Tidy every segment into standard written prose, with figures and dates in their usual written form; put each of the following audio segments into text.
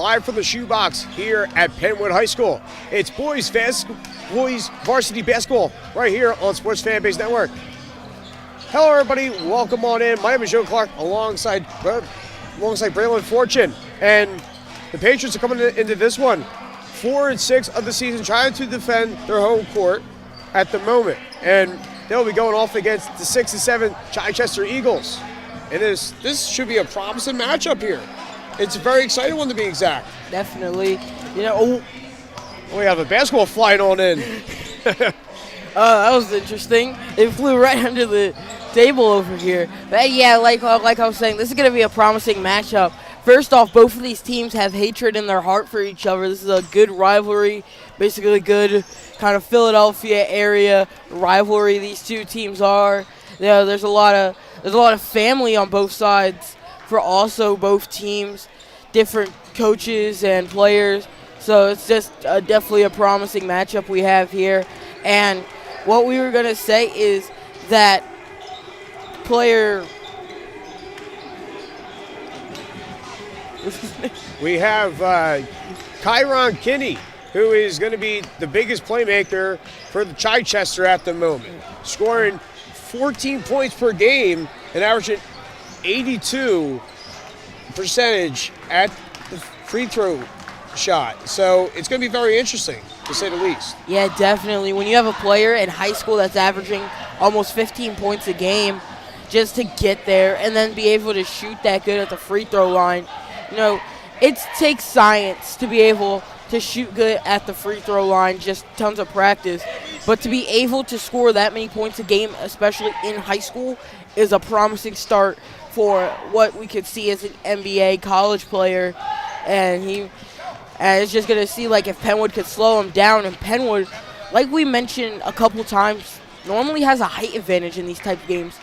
live from the shoebox here at Penwood High School. It's boys varsity basketball right here on Sports Fan Base Network. Hello, everybody. Welcome on in. My name is Joe Clark, alongside Braylon Fortune, and the Patriots are coming into this one 4-6 of the season, trying to defend their home court at the moment, and they'll be going off against the 6-7 Chichester Eagles. And this should be a promising matchup here. It's a very exciting one, to be exact. Definitely. You know, we have a basketball flying on in. that was interesting. It flew right under the table over here. But yeah, like I was saying, this is going to be a promising matchup. First off, both of these teams have hatred in their heart for each other. This is a good rivalry, basically good kind of Philadelphia area rivalry these two teams are. You know, there's a lot of family on both sides for also both teams, different coaches and players. So it's just definitely a promising matchup we have here. And what we were going to say is that we have Kyron Kinney, who is going to be the biggest playmaker for the Chichester at the moment, scoring 14 points per game and averaging 82% at the free throw shot. So it's going to be very interesting, to say the least. Yeah, definitely. When you have a player in high school that's averaging almost 15 points a game, just to get there and then be able to shoot that good at the free throw line, you know, it takes science to be able to shoot good at the free throw line, just tons of practice. But to be able to score that many points a game, especially in high school, is a promising start for what we could see as an NBA college player. And it's just going to see, like, if Penwood could slow him down. And Penwood, like we mentioned a couple times, normally has a height advantage in these type of games.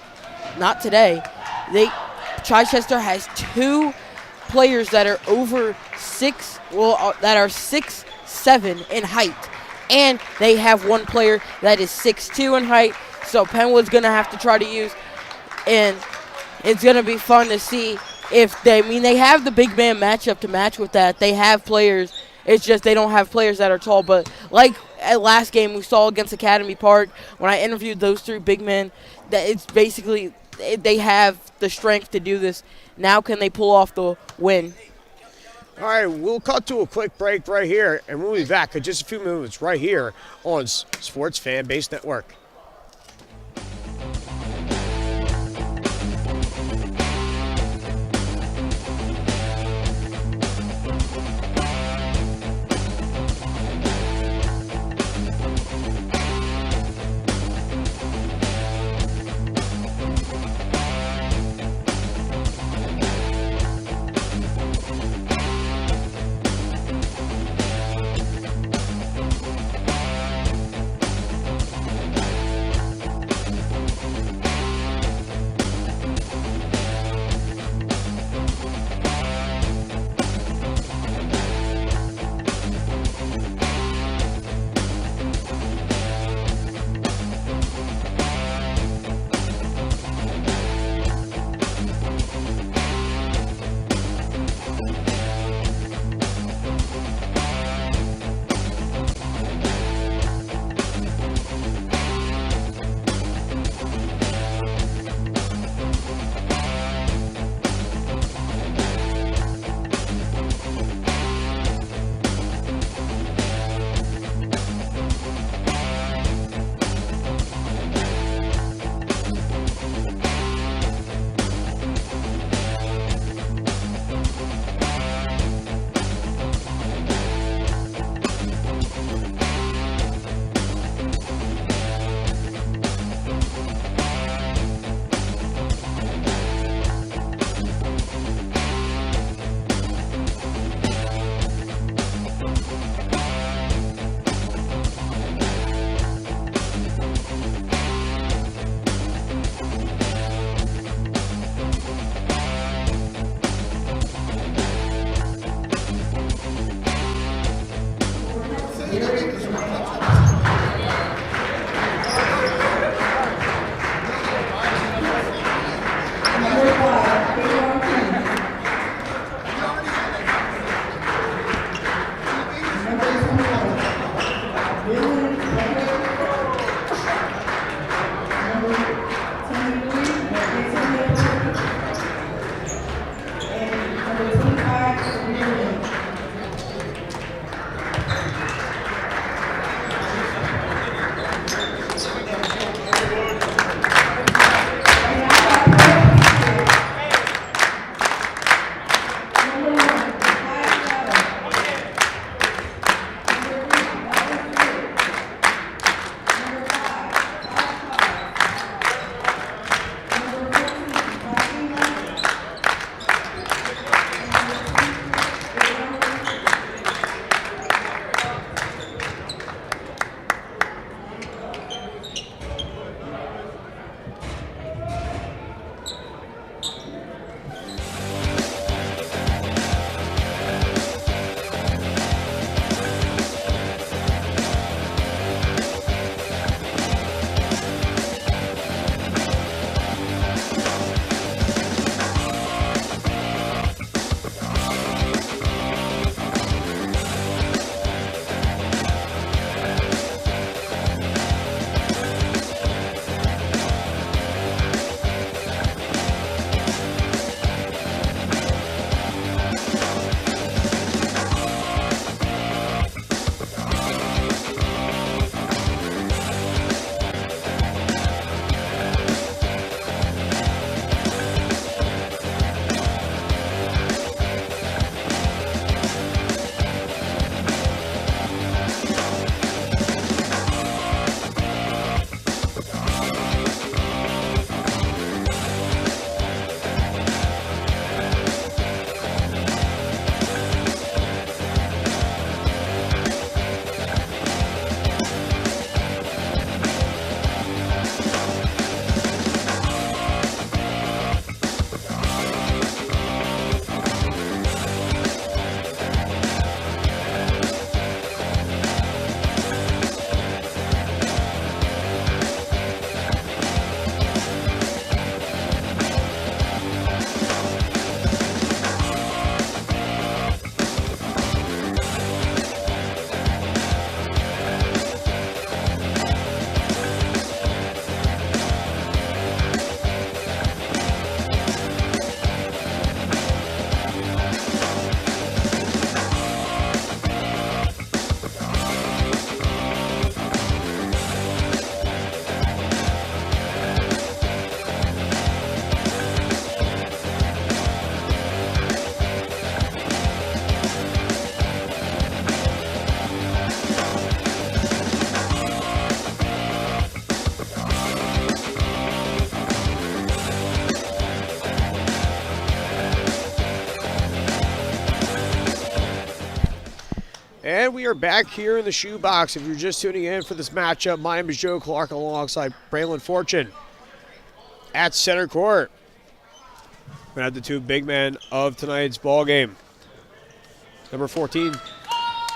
Not today. Chichester has two players that are over that are 6'7" in height, and they have one player that is 6'2" in height. So Penwood's gonna have to try to use, and it's gonna be fun to see if they have the big man matchup to match with that. They have players. It's just they don't have players that are tall. But like at last game we saw against Academy Park, when I interviewed those three big men, that it's basically they have the strength to do this. Now can they pull off the win? All right, we'll cut to a quick break right here, and we'll be back in just a few minutes right here on Sports Fan Base Network. And we are back here in the shoebox. If you're just tuning in for this matchup, my name is Joe Clark alongside Braylon Fortune at center court. We're going to have the two big men of tonight's ball game. Number 14,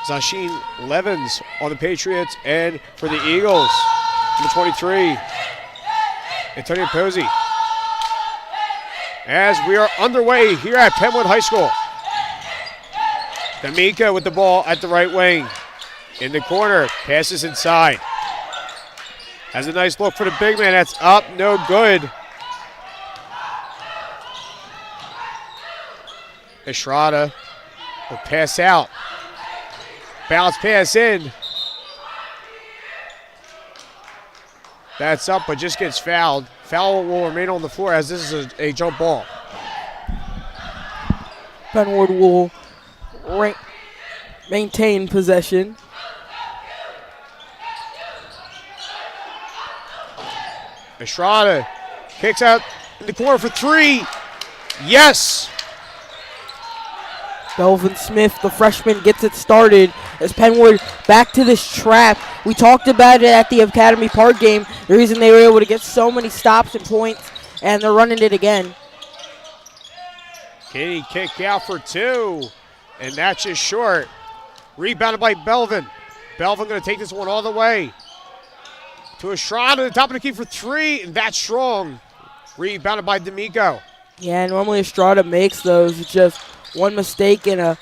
Zashin Levens on the Patriots, and for the Eagles, number 23, Antonio Posey. As we are underway here at Penwood High School. D'Amico with the ball at the right wing. In the corner, passes inside. Has a nice look for the big man. That's up, no good. Estrada will pass out. Bounce pass in. That's up, but just gets fouled. Foul will remain on the floor as this is a jump ball. Penwood will maintain possession. Estrada kicks out in the corner for three. Yes! Belvin Smith, the freshman, gets it started as Penwood back to this trap. We talked about it at the Academy Park game. The reason they were able to get so many stops and points, and they're running it again. Katie kick out for two, and that's just short. Rebounded by Belvin. Belvin going to take this one all the way to Estrada, the top of the key for three, and that's strong. Rebounded by D'Amico. Yeah, normally Estrada makes those. It's just one mistake and a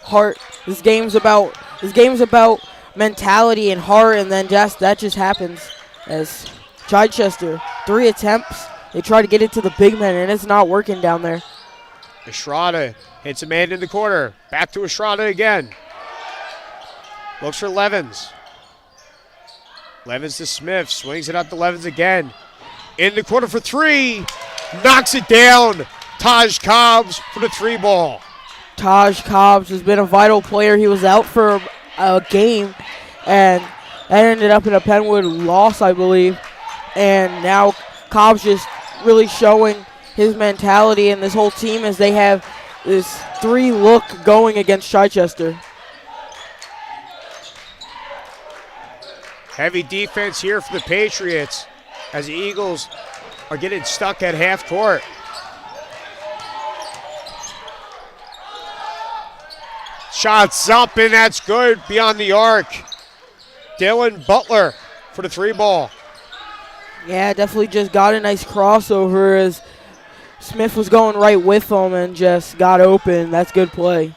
heart. This game's about mentality and heart, and then that just happens. As Chichester, 3 attempts. They try to get it to the big man, and it's not working down there. Estrada hits a man in the corner. Back to Estrada again. Looks for Levens. Levens to Smith. Swings it up to Levens again. In the corner for three. Knocks it down. Taj Cobbs for the three ball. Taj Cobbs has been a vital player. He was out for a game, and that ended up in a Penwood loss, I believe. And now Cobbs just really showing his mentality and this whole team as they have this 3-look going against Chichester. Heavy defense here for the Patriots as the Eagles are getting stuck at half court. Shots up, and that's good beyond the arc. Dylan Butler for the three ball. Yeah, definitely just got a nice crossover as Smith was going right with him and just got open. That's good play.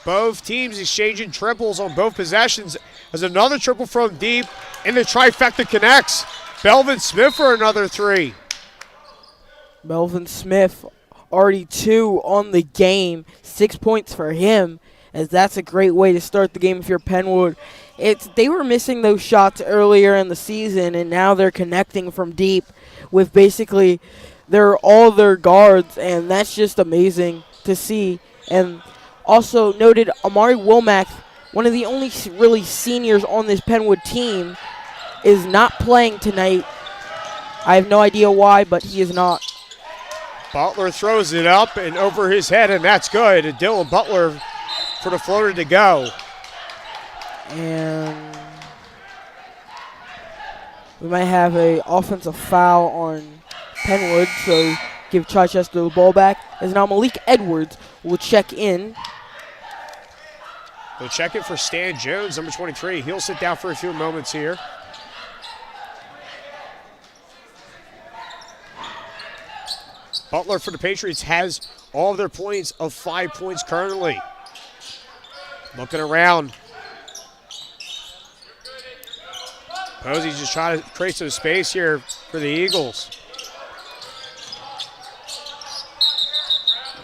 Both teams exchanging triples on both possessions as another triple from deep, and the trifecta connects. Belvin Smith for another three. Belvin Smith already 2 on the game. 6 points for him, as that's a great way to start the game if you're Penwood. They were missing those shots earlier in the season, and now they're connecting from deep with basically all their guards, and that's just amazing to see. And also noted Amari Womack, one of the only really seniors on this Penwood team, is not playing tonight. I have no idea why, but he is not. Butler throws it up and over his head, and that's good. And Dylan Butler for the floater to go. And we might have an offensive foul on Penwood, so give Chichester the ball back. As now Malik Edwards will check in. They'll check it for Stan Jones, number 23. He'll sit down for a few moments here. Butler for the Patriots has all of their points of 5 points currently. Looking around. Posey's just trying to create some space here for the Eagles.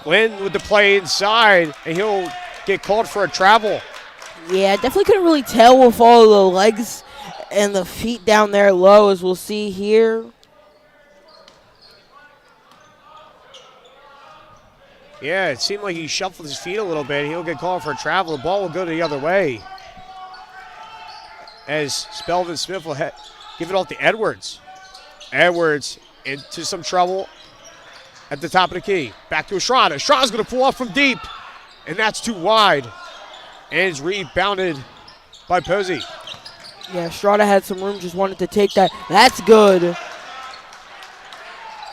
Lynn with the play inside, and he'll get called for a travel. Yeah, definitely couldn't really tell with all the legs and the feet down there low, as we'll see here. Yeah, it seemed like he shuffled his feet a little bit. He'll get called for a travel. The ball will go the other way. As Belvin Smith will give it off to Edwards. Edwards into some trouble at the top of the key. Back to Estrada. Estrada's going to pull off from deep, and that's too wide. And it's rebounded by Posey. Yeah, Strada had some room, just wanted to take that. That's good.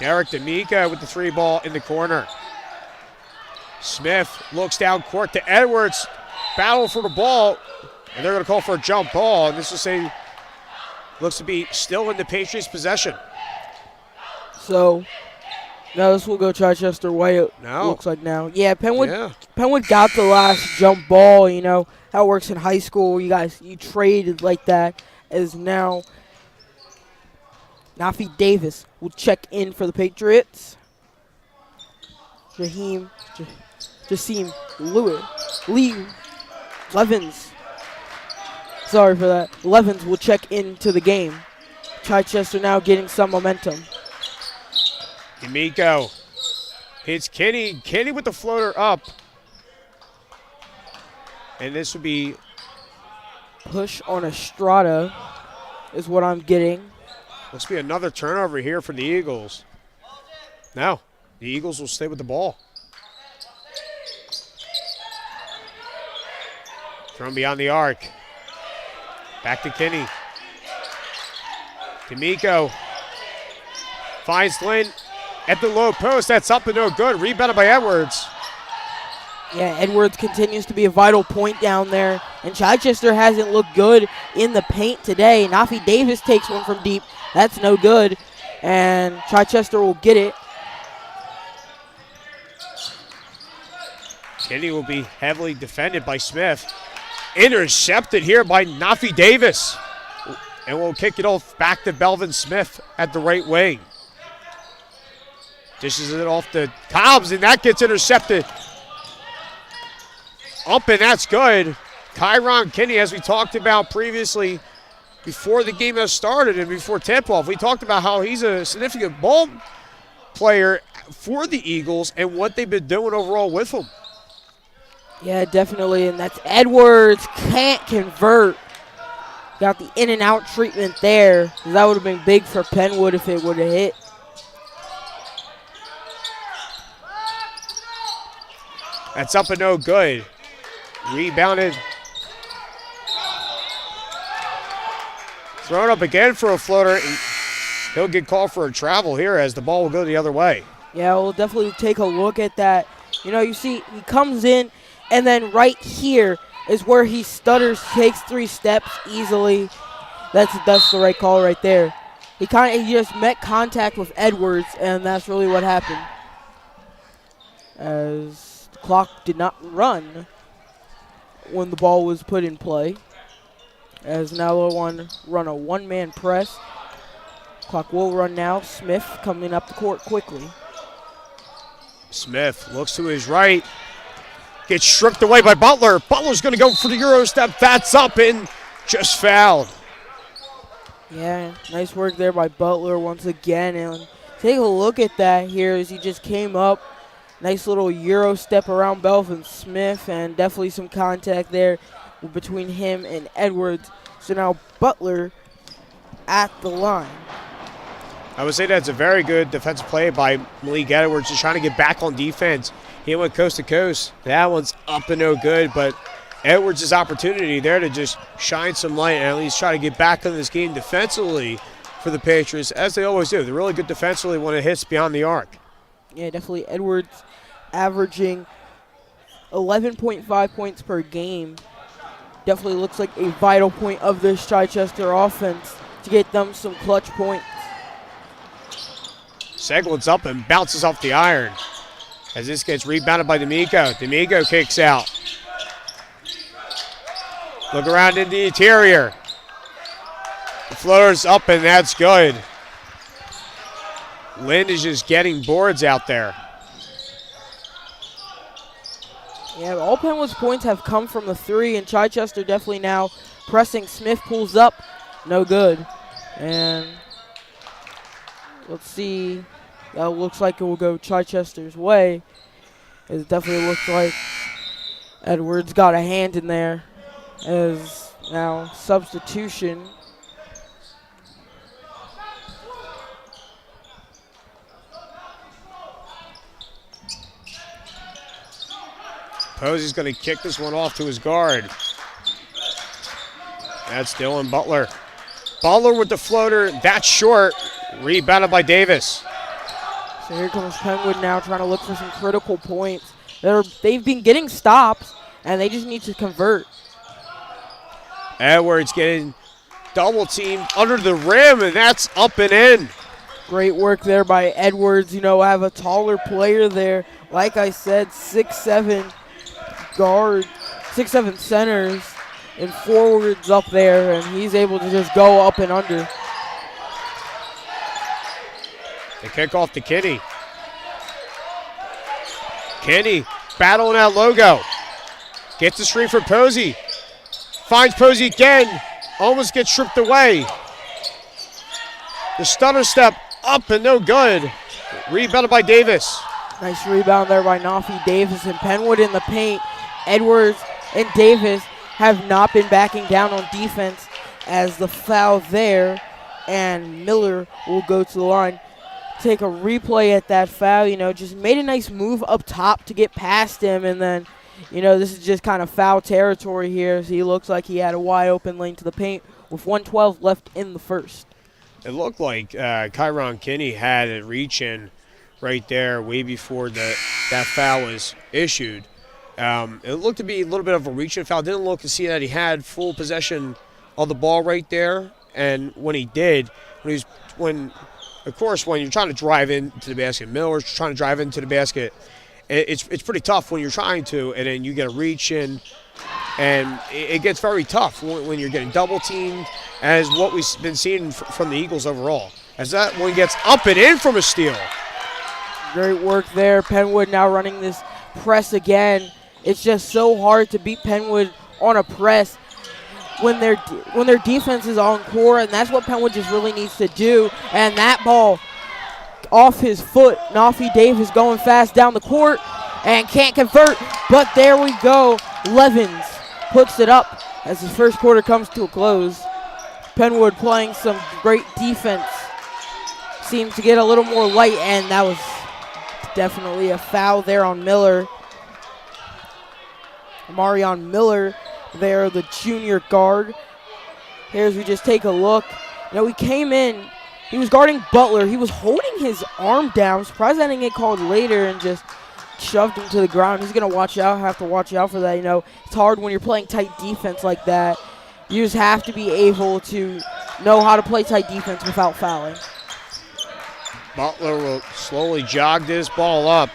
Derek D'Amico with the 3 ball in the corner. Smith looks down court to Edwards. Battle for the ball. And they're going to call for a jump ball. And this looks to be still in the Patriots' possession. So, now this will go Chichester way, it looks like now. Yeah, Penwood got the last jump ball, you know. How it works in high school. You traded like that. As now, Nafi Davis will check in for the Patriots. Jaseem Levens. Sorry for that. Levens will check into the game. Chichester now getting some momentum. D'Amico hits Kenny. Kenny with the floater up. And this would be push on Estrada is what I'm getting. Must be another turnover here for the Eagles. No, the Eagles will stay with the ball. From beyond the arc. Back to Kenny. D'Amico finds Lynn at the low post. That's up and no good. Rebounded by Edwards. Yeah, Edwards continues to be a vital point down there. And Chichester hasn't looked good in the paint today. Nafi Davis takes one from deep. That's no good. And Chichester will get it. Kenny will be heavily defended by Smith. Intercepted here by Nafi Davis. And we'll kick it off back to Belvin Smith at the right wing. Dishes it off to Cobbs, and that gets intercepted. Up, and that's good. Kyron Kenny, as we talked about previously, before the game has started and before tip-off, we talked about how he's a significant ball player for the Eagles and what they've been doing overall with him. Yeah, definitely, and that's Edwards. Can't convert. Got the in and out treatment there. That would have been big for Penwood if it would have hit. That's up and no good. Rebounded. Thrown up again for a floater. He'll get called for a travel here as the ball will go the other way. Yeah, we'll definitely take a look at that. You know, you see he comes in, and then right here is where he stutters, takes 3 steps easily. That's the right call right there. He just met contact with Edwards, and that's really what happened. As the clock did not run when the ball was put in play. As now they'll run a one-man press. Clock will run now. Smith coming up the court quickly. Smith looks to his right. Gets stripped away by Butler. Butler's going to go for the Euro step. That's up and just fouled. Yeah, nice work there by Butler once again. And take a look at that here as he just came up. Nice little Euro step around Belvin Smith, and definitely some contact there between him and Edwards. So now Butler at the line. I would say that's a very good defensive play by Malik Edwards, just trying to get back on defense. He went coast to coast. That one's up and no good, but Edwards' opportunity there to just shine some light and at least try to get back in this game defensively for the Patriots, as they always do. They're really good defensively when it hits beyond the arc. Yeah, definitely Edwards averaging 11.5 points per game. Definitely looks like a vital point of this Chichester offense to get them some clutch points. Seglin's up and bounces off the iron as this gets rebounded by D'Amico. D'Amico kicks out. Look around in the interior. The floater's up, and that's good. Lynn is just getting boards out there. Yeah, all Penwood's points have come from the 3, and Chichester definitely now pressing. Smith pulls up, no good. And let's see, that looks like it will go Chichester's way. It definitely looks like Edwards got a hand in there as now substitution. Posey's going to kick this one off to his guard. That's Dylan Butler. Butler with the floater. That's short. Rebounded by Davis. So here comes Penwood now trying to look for some critical points. They've been getting stops, and they just need to convert. Edwards getting double teamed under the rim, and that's up and in. Great work there by Edwards. You know, have a taller player there. Like I said, 6'7" guard, 6'7" centers and forwards up there, and he's able to just go up and under. The kickoff to Kinney. Kinney battling that logo. Gets the screen for Posey. Finds Posey again. Almost gets stripped away. The stutter step up and no good. Rebounded by Davis. Nice rebound there by Nafi Davis, and Penwood in the paint. Edwards and Davis have not been backing down on defense as the foul there, and Miller will go to the line. Take a replay at that foul, you know, just made a nice move up top to get past him, and then, you know, this is just kind of foul territory here. So he looks like he had a wide open lane to the paint with 1:12 left in the first. It looked like Kyron Kinney had a reach in right there way before that foul was issued. It looked to be a little bit of a reach-in foul. Didn't look to see that he had full possession of the ball right there. And when he did, of course, when you're trying to drive into the basket, Miller's trying to drive into the basket, it's pretty tough when you're trying to, and then you get a reach in, and it gets very tough when you're getting double teamed, as what we've been seeing from the Eagles overall. As that one gets up and in from a steal. Great work there. Penwood now running this press again. It's just so hard to beat Penwood on a press when their defense is on core, and that's what Penwood just really needs to do. And that ball off his foot. Nafi Davis going fast down the court and can't convert, but there we go. Levens puts it up as the first quarter comes to a close. Penwood playing some great defense. Seems to get a little more light, and that was definitely a foul there on Miller. Marion Miller there, the junior guard. Here's we just take a look. You know, he came in, he was guarding Butler. He was holding his arm down. Surprised that didn't get called later, and just shoved him to the ground. He's going to have to watch out for that. You know, it's hard when you're playing tight defense like that. You just have to be able to know how to play tight defense without fouling. Butler will slowly jog this ball up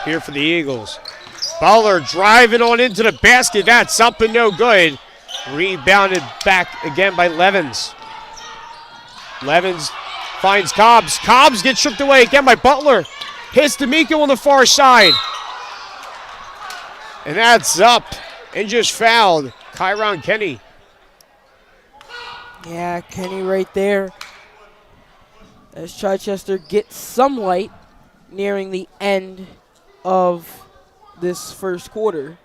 here for the Eagles. Butler driving on into the basket. That's up and no good. Rebounded back again by Levens. Levens finds Cobbs. Cobbs gets stripped away again by Butler. Hits D'Amico on the far side. And that's up and just fouled Kyron Kinney. Yeah, Kenny right there. As Chichester gets some light nearing the end of this first quarter.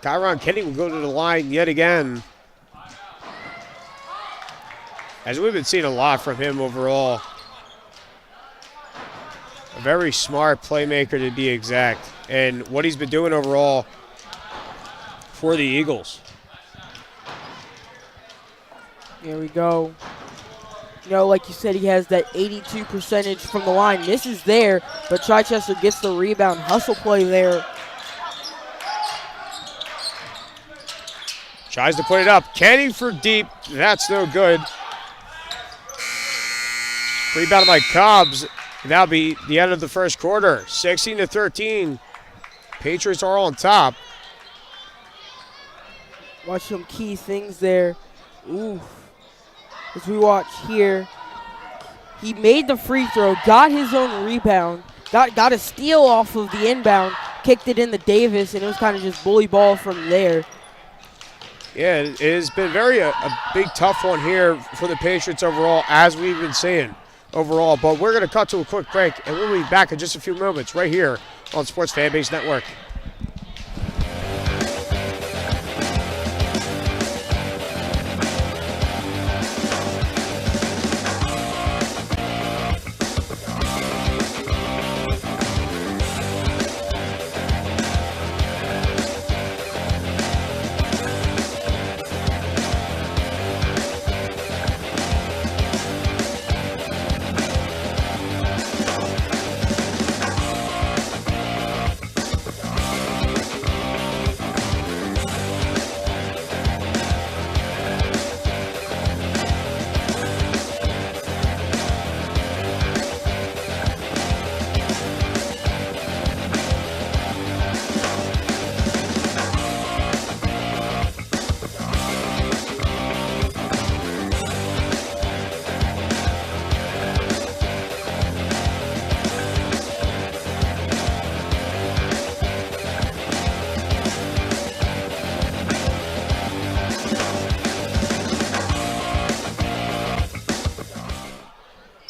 Kyron Kinney will go to the line yet again. As we've been seeing a lot from him overall. A very smart playmaker to be exact. And what he's been doing overall for the Eagles. Here we go. You know, like you said, he has that 82% from the line. This is there, but Chichester gets the rebound. Hustle play there. Tries to put it up. Kenny for deep. That's no good. Rebounded by Cobbs. That'll be the end of the first quarter. 16-13. Patriots are on top. Watch some key things there. Ooh. As we watch here, he made the free throw, got his own rebound, got a steal off of the inbound, kicked it into Davis, and it was kind of just bully ball from there. Yeah, it has been a big tough one here for the Patriots overall, as we've been saying overall. But we're going to cut to a quick break, and we'll be back in just a few moments right here on Sports Fanbase Network.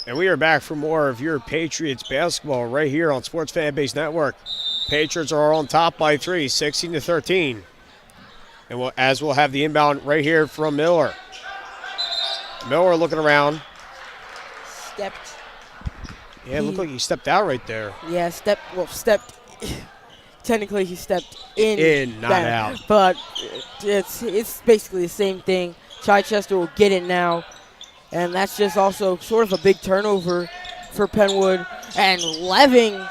And we are back for more of your Patriots basketball right here on Sports Fan Base Network. Patriots are on top by 3, 16-13. And we'll have the inbound right here from Miller. Miller looking around. Stepped. Yeah, it looked like he stepped out right there. Yeah, stepped. Technically, he stepped in. Not out. But it's basically the same thing. Chichester will get it now. And that's just also sort of a big turnover for Penwood. And Levins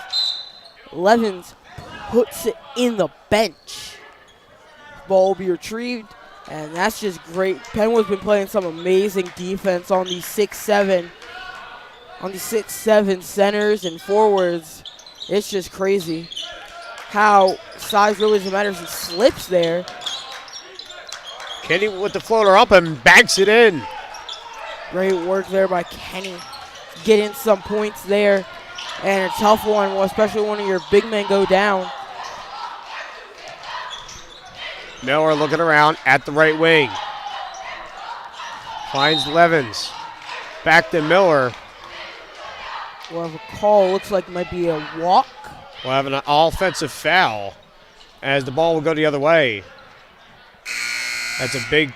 puts it in the bench. Ball will be retrieved, and that's just great. Penwood's been playing some amazing defense on these 6'7", centers and forwards. It's just crazy how size really doesn't matter. He slips there. Kenny with the floater up and banks it in. Great work there by Kenny. Getting some points there. And a tough one, especially when your big men go down. Miller looking around at the right wing. Finds Levins. Back to Miller. We'll have a call. Looks like it might be a walk. We'll have an offensive foul as the ball will go the other way. That's a big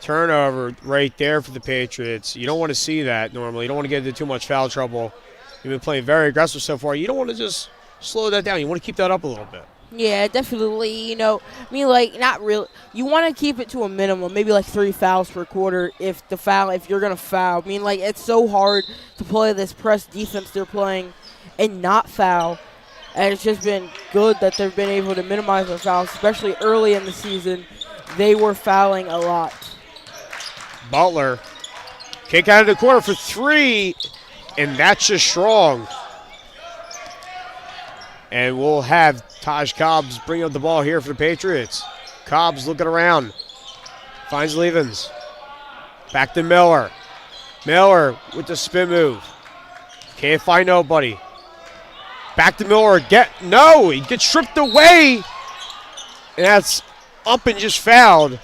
turnover right there for the Patriots. You don't want to see that normally. You don't want to get into too much foul trouble. You've been playing very aggressive so far. You don't want to just slow that down. You want to keep that up a little bit. Yeah, definitely. Not really. You want to keep it to a minimum, maybe like 3 fouls per quarter if you're going to foul. It's so hard to play this press defense they're playing and not foul. And it's just been good that they've been able to minimize their fouls, especially early in the season. They were fouling a lot. Butler, kick out of the corner for 3, and that's just strong. And we'll have Taj Cobbs bring up the ball here for the Patriots. Cobbs looking around, finds Levins. Back to Miller. Miller with the spin move. Can't find nobody. Back to Miller. He gets stripped away. And that's up and just fouled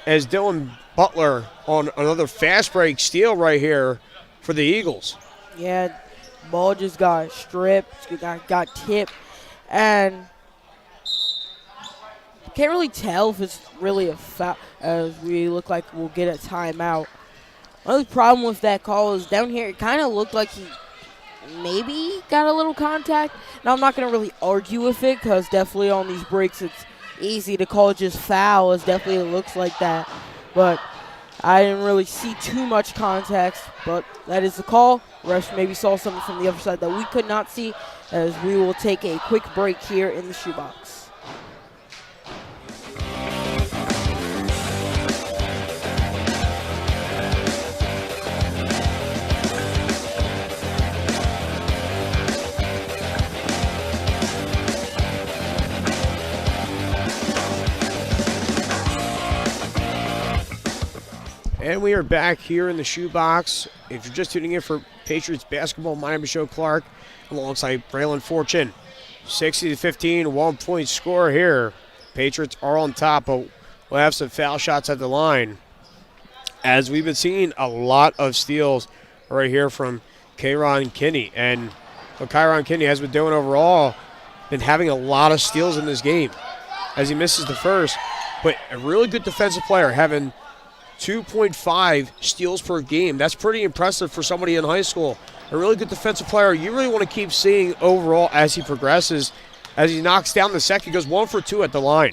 as Dylan Butler on another fast break steal right here for the Eagles. Yeah, ball just got stripped, got tipped, and can't really tell if it's really a foul as we look like we'll get a timeout. Another problem with that call is down here it kind of looked like he maybe got a little contact. Now I'm not going to really argue with it because definitely on these breaks it's easy to call just foul, as definitely it looks like that. But I didn't really see too much context, but that is the call. Refs maybe saw something from the other side that we could not see, as we will take a quick break here in the shoebox. And we are back here in the shoebox. If you're just tuning in for Patriots basketball, my name is Joe Clark alongside Braylon Fortune. 60-15, 1-point score here. Patriots are on top, but we'll have some foul shots at the line. As we've been seeing a lot of steals right here from Kyron Kinney. And what Kyron Kinney has been doing overall, been having a lot of steals in this game as he misses the first. But a really good defensive player, having 2.5 steals per game. That's pretty impressive for somebody in high school. A really good defensive player you really want to keep seeing overall as he progresses. As he knocks down the second, goes 1 for 2 at the line.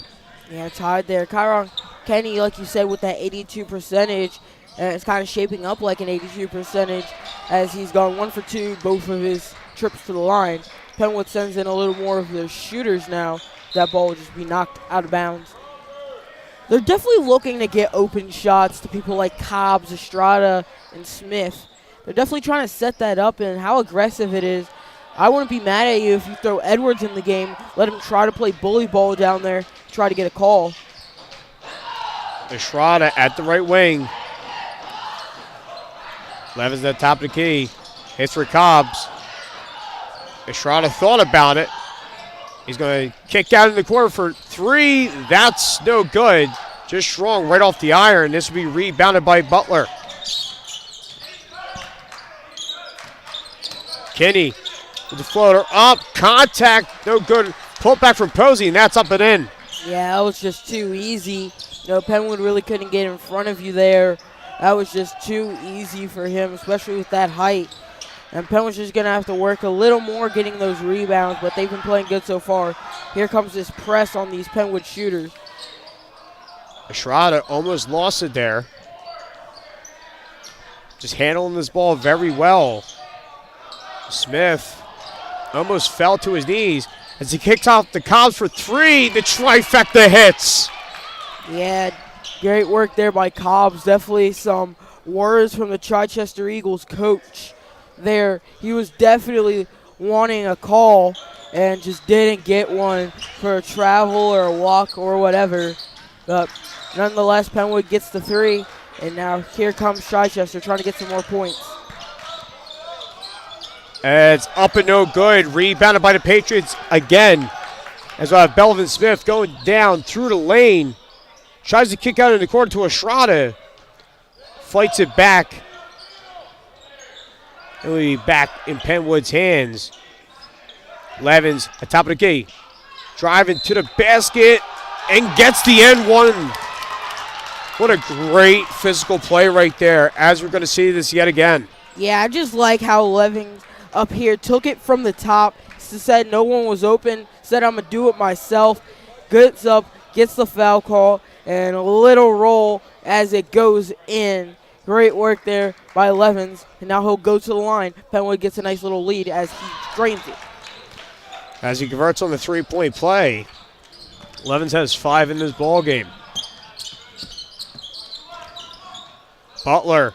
Yeah, it's hard there. Kyron Kenny, like you said, with that 82 percentage, and it's kind of shaping up like an 82 percentage as he's gone 1 for 2, both of his trips to the line. Penwood sends in a little more of their shooters now. That ball will just be knocked out of bounds. They're definitely looking to get open shots to people like Cobbs, Estrada, and Smith. They're definitely trying to set that up, and how aggressive it is. I wouldn't be mad at you if you throw Edwards in the game, let him try to play bully ball down there, try to get a call. Estrada at the right wing. Levins at the top of the key. Hits for Cobbs. Estrada thought about it. He's going to kick out in the corner for 3. That's no good. Just strong right off the iron. This will be rebounded by Butler. Kinney with the floater up, contact, no good. Pull back from Posey, and that's up and in. Yeah, that was just too easy. Penwood really couldn't get in front of you there. That was just too easy for him, especially with that height. And Penwood's just going to have to work a little more getting those rebounds, but they've been playing good so far. Here comes this press on these Penwood shooters. Estrada almost lost it there. Just handling this ball very well. Smith almost fell to his knees as he kicks off the Cobbs for three. The trifecta hits. Yeah, great work there by Cobbs. Definitely some words from the Chichester Eagles coach there. He was definitely wanting a call and just didn't get one for a travel or a walk or whatever. But nonetheless, Penwood gets the three, and now here comes Chichester trying to get some more points. It's up and no good. Rebounded by the Patriots again. As we'll have Belvin Smith going down through the lane. Tries to kick out in the corner to Estrada. Fights it back. It will be back in Penwood's hands. Levins atop of the key. Driving to the basket and gets the end one. What a great physical play right there, as we're going to see this yet again. Yeah, I just like how Levins up here took it from the top, said no one was open, said I'm going to do it myself, gets up, gets the foul call, and a little roll as it goes in. Great work there by Levins, and now he'll go to the line. Penwood gets a nice little lead as he drains it. As he converts on the three-point play, Levins has 5 in this ball game. Butler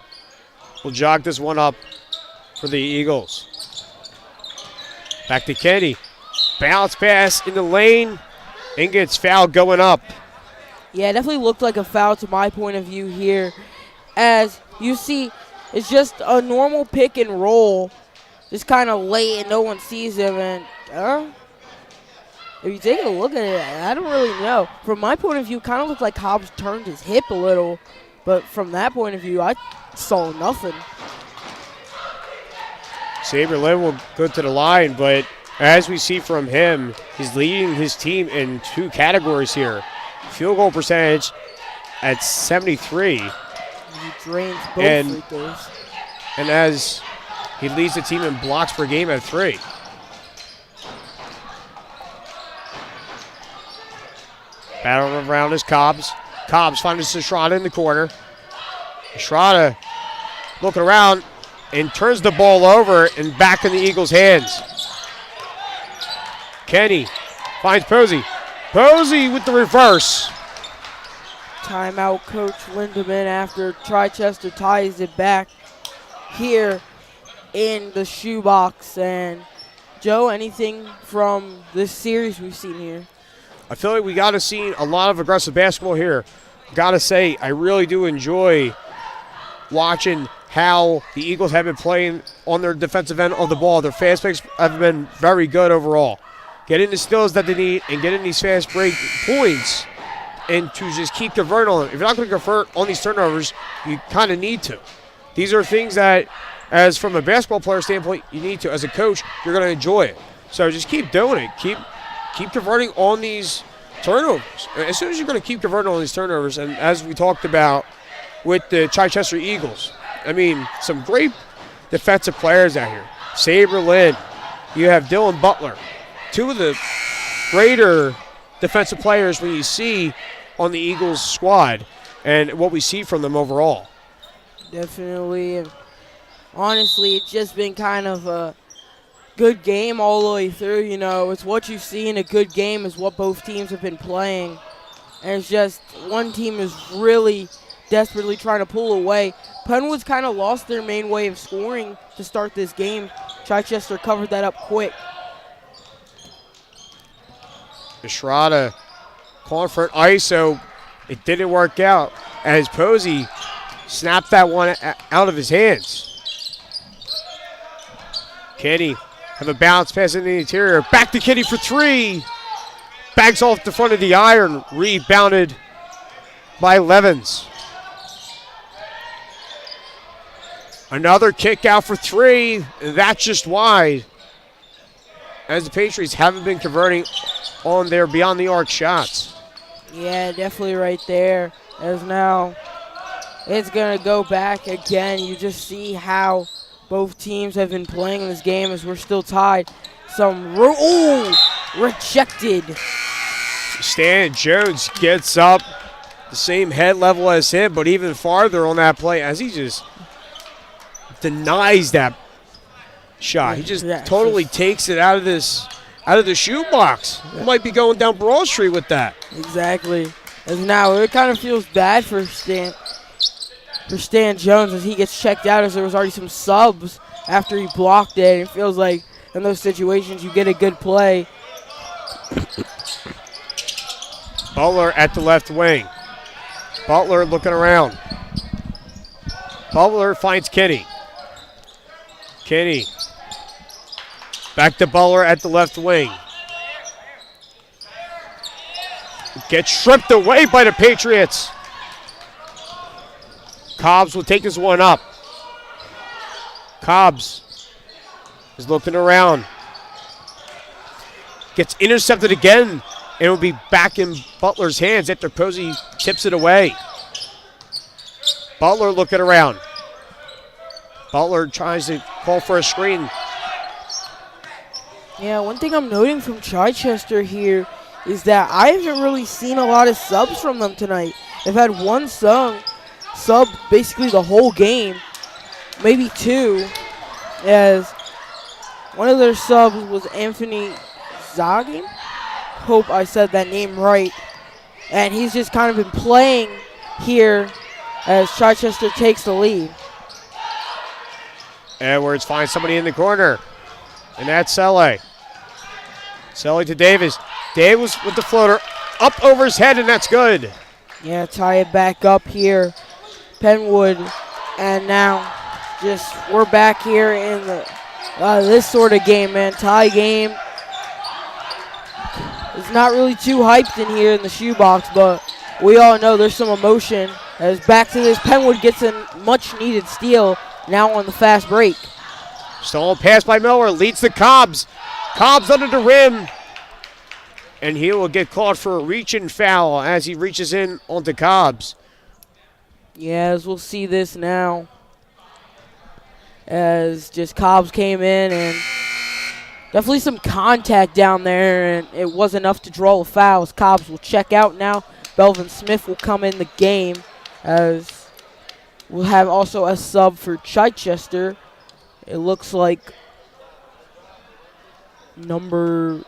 will jog this one up for the Eagles. Back to Kenny. Bounce pass in the lane and gets fouled going up. Yeah, it definitely looked like a foul to my point of view here. As you see, it's just a normal pick and roll. Just kind of late and no one sees him. And if you take a look at it, I don't really know. From my point of view, it kind of looked like Hobbs turned his hip a little. But from that point of view, I saw nothing. Saber Lynn will go to the line, but as we see from him, he's leading his team in 2 categories here. Field goal percentage at 73. He drains both free throws. And as he leads the team in blocks per game at 3. Battle around is Cobbs. Cobbs finds Estrada in the corner. Estrada looking around and turns the ball over and back in the Eagles' hands. Kenny finds Posey. Posey with the reverse. Timeout, Coach Lindemann, after Chichester ties it back here in the shoebox. And Joe, anything from this series we've seen here? I feel like we got to see a lot of aggressive basketball here. Got to say, I really do enjoy watching how the Eagles have been playing on their defensive end of the ball. Their fast breaks have been very good overall. Getting the skills that they need and getting these fast break points and to just keep converting on them. If you're not going to convert on these turnovers, you kind of need to. These are things that, as from a basketball player standpoint, you need to. As a coach, you're going to enjoy it. So just keep doing it. Keep converting on these turnovers. As soon as you're going to keep converting on these turnovers, and as we talked about with the Chichester Eagles, I mean, some great defensive players out here. Saber Lynn, you have Dylan Butler, 2 of the greater defensive players when you see on the Eagles squad and what we see from them overall. Definitely. And honestly, it's just been kind of a good game all the way through. You know, it's what you see in a good game is what both teams have been playing. And it's just one team is really desperately trying to pull away. Penwood's kind of lost their main way of scoring to start this game. Chichester covered that up quick. Estrada calling for an ISO. It didn't work out as Posey snapped that one out of his hands. Kenny have a bounce pass in the interior. Back to Kenny for 3. Bags off the front of the iron. Rebounded by Levins. Another kick out for three. That's just wide. As the Patriots haven't been converting on their beyond the arc shots. Yeah, definitely right there. As now it's going to go back again. You just see how both teams have been playing this game as we're still tied. Rejected. Stan Jones gets up the same head level as him, but even farther on that play as he just denies that shot. He just totally takes it out of the shoebox. He might be going down Broad Street with that. Exactly. As now it kind of feels bad for Stan Jones as he gets checked out, as there was already some subs after he blocked it. It feels like in those situations you get a good play. Butler at the left wing. Butler looking around. Butler finds Kinney. Kinney back to Butler at the left wing. Gets stripped away by the Patriots. Cobbs will take this one up. Cobbs is looking around. Gets intercepted again, and it will be back in Butler's hands after Posey tips it away. Butler looking around. Butler tries to call for a screen. Yeah, one thing I'm noting from Chichester here is that I haven't really seen a lot of subs from them tonight. They've had one sub basically the whole game, maybe two, as one of their subs was Anthony Zagin. Hope I said that name right. And he's just kind of been playing here as Chichester takes the lead. Edwards finds somebody in the corner, and that's Selle. Selle to Davis. Davis with the floater up over his head, and that's good. Yeah, tie it back up here. Penwood, and now we're back here in the this sort of game, man. Tie game. It's not really too hyped in here in the shoebox, but we all know there's some emotion. As back to this, Penwood gets a much-needed steal now on the fast break. Stolen pass by Miller leads to Cobbs. Cobbs under the rim. And he will get caught for a reach-in foul as he reaches in onto Cobbs. Yeah, as we'll see this now. As just Cobbs came in and definitely some contact down there, and it was enough to draw a foul as Cobbs will check out now. Belvin Smith will come in the game as we'll have also a sub for Chichester. It looks like number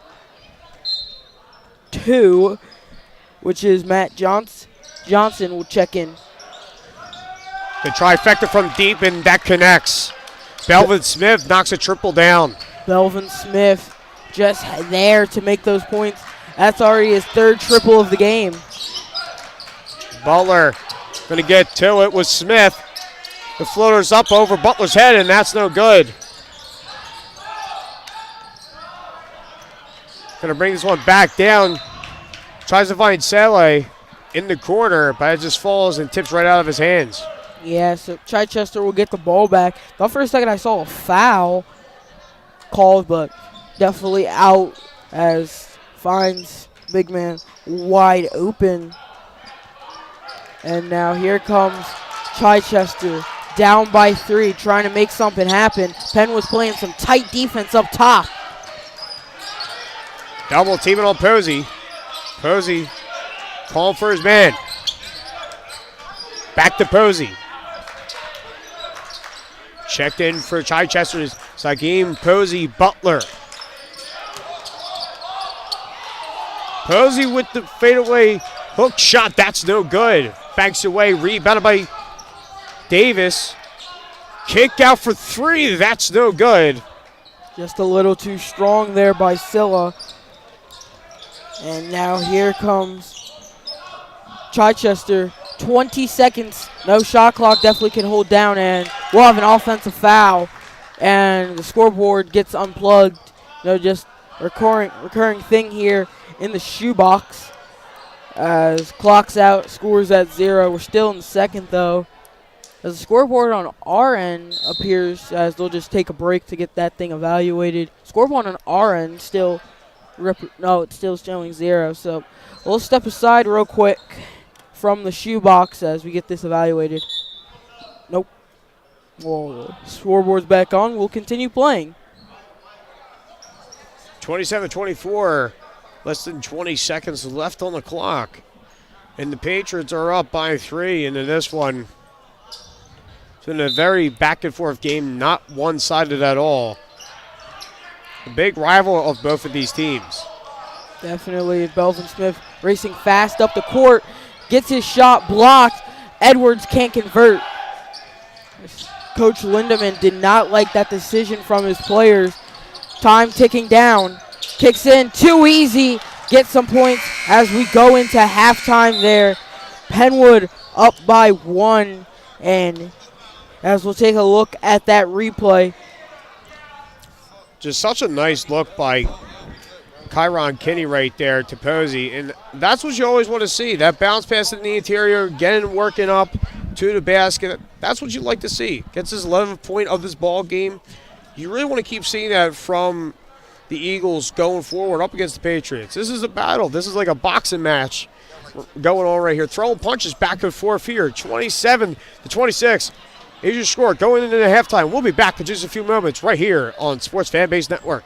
2, which is Matt Johnson will check in. The trifecta from deep, and that connects. Belvin Smith knocks a triple down. Belvin Smith just there to make those points. That's already his 3rd triple of the game. Butler going to get to it with Smith. The floater's up over Butler's head, and that's no good. Going to bring this one back down. Tries to find Selle in the corner, but it just falls and tips right out of his hands. Yeah, so Chichester will get the ball back. Thought for a second I saw a foul called, but definitely out as finds big man wide open. And now here comes Chichester down by 3, trying to make something happen. Penn was playing some tight defense up top. Double teaming on Posey. Posey calling for his man. Back to Posey. Checked in for Chichester's Sageem Posey Butler. Posey with the fadeaway hook shot. That's no good. Banks away. Rebounded by Davis. Kick out for 3. That's no good. Just a little too strong there by Silla. And now here comes Chichester. 20 seconds. No shot clock. Definitely can hold down, and we'll have an offensive foul. And the scoreboard gets unplugged. Just recurring thing here in the shoebox. As clocks out, scores at 0. We're still in the second, though. As the scoreboard on our end appears as they'll just take a break to get that thing evaluated. Scoreboard on our end still, no, it's still showing 0. So we'll step aside real quick from the shoebox as we get this evaluated. Nope. Well, the scoreboard's back on. We'll continue playing. 27-24, less than 20 seconds left on the clock. And the Patriots are up by 3 into this one. It's been a very back-and-forth game, not one-sided at all. A big rival of both of these teams. Definitely. Belvin Smith racing fast up the court. Gets his shot blocked. Edwards can't convert. Coach Lindemann did not like that decision from his players. Time ticking down. Kicks in. Too easy. Get some points as we go into halftime there. Penwood up by 1. And as we'll take a look at that replay. Just such a nice look by Kyron Kinney right there to Posey. And that's what you always want to see. That bounce pass in the interior, getting working up to the basket. That's what you like to see. Gets his 11th point of this ball game. You really want to keep seeing that from the Eagles going forward up against the Patriots. This is a battle. This is like a boxing match going on right here. Throwing punches back and forth here. 27-26. Here's your score going into the halftime. We'll be back in just a few moments right here on Sports Fanbase Network.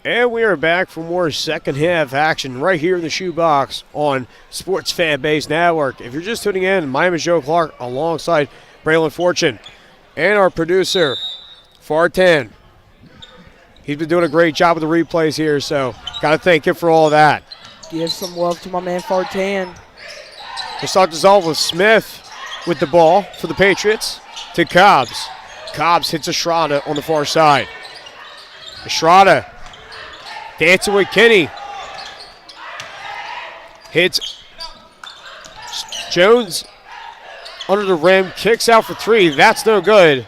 And we are back for more second half action right here in the shoebox on Sports Fan Base Network. If you're just tuning in, my name is Joe Clark alongside Braylon Fortune and our producer, Fartan. He's been doing a great job with the replays here, so got to thank him for all that. Give some love to my man Fartan. We'll start this off with Smith with the ball for the Patriots to Cobbs. Cobbs hits Estrada on the far side. Estrada dancing with Kenny. Hits Jones under the rim, kicks out for three. That's no good.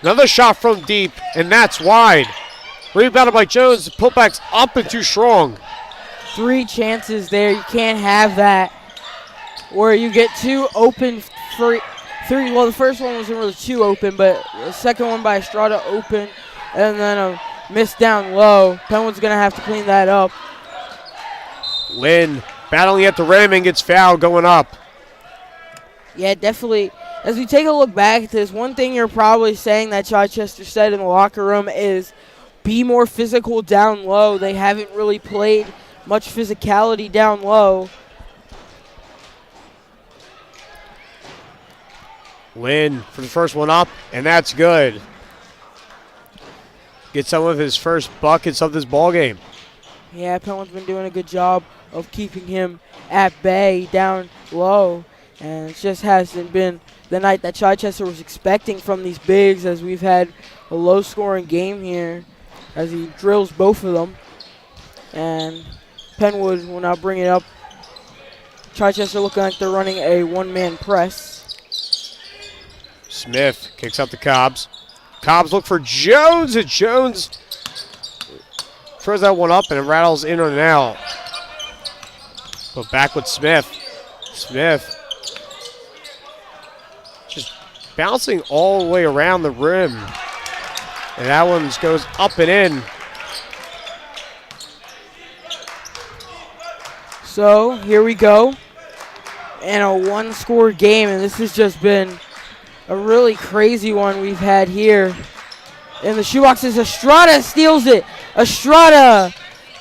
Another shot from deep, and that's wide. Rebounded by Jones. The putback's up and too strong. 3 chances there. You can't have that where you get 2 open free. 3. Well, the first one wasn't really 2 open, but the second one by Estrada open, and then a miss down low. Penwood's going to have to clean that up. Lynn battling at the rim and gets fouled going up. Yeah, definitely. As we take a look back at this, one thing you're probably saying that Chichester said in the locker room is be more physical down low. They haven't really played much physicality down low. Lynn for the first one up, and that's good. Gets some of his first buckets of this ball game. Yeah, Penn's been doing a good job of keeping him at bay down low, and it just hasn't been the night that Chichester was expecting from these bigs, as we've had a low-scoring game here as he drills both of them. And Penwood will now bring it up. Chichester looking like they're running a one-man press. Smith kicks out to Cobbs. Cobbs look for Jones, and Jones throws that one up, and it rattles in and out. But back with Smith. Smith just bouncing all the way around the rim. And that one just goes up and in. So here we go. And a one-score game, and this has just been a really crazy one we've had here. In the shoeboxes, Estrada steals it. Estrada,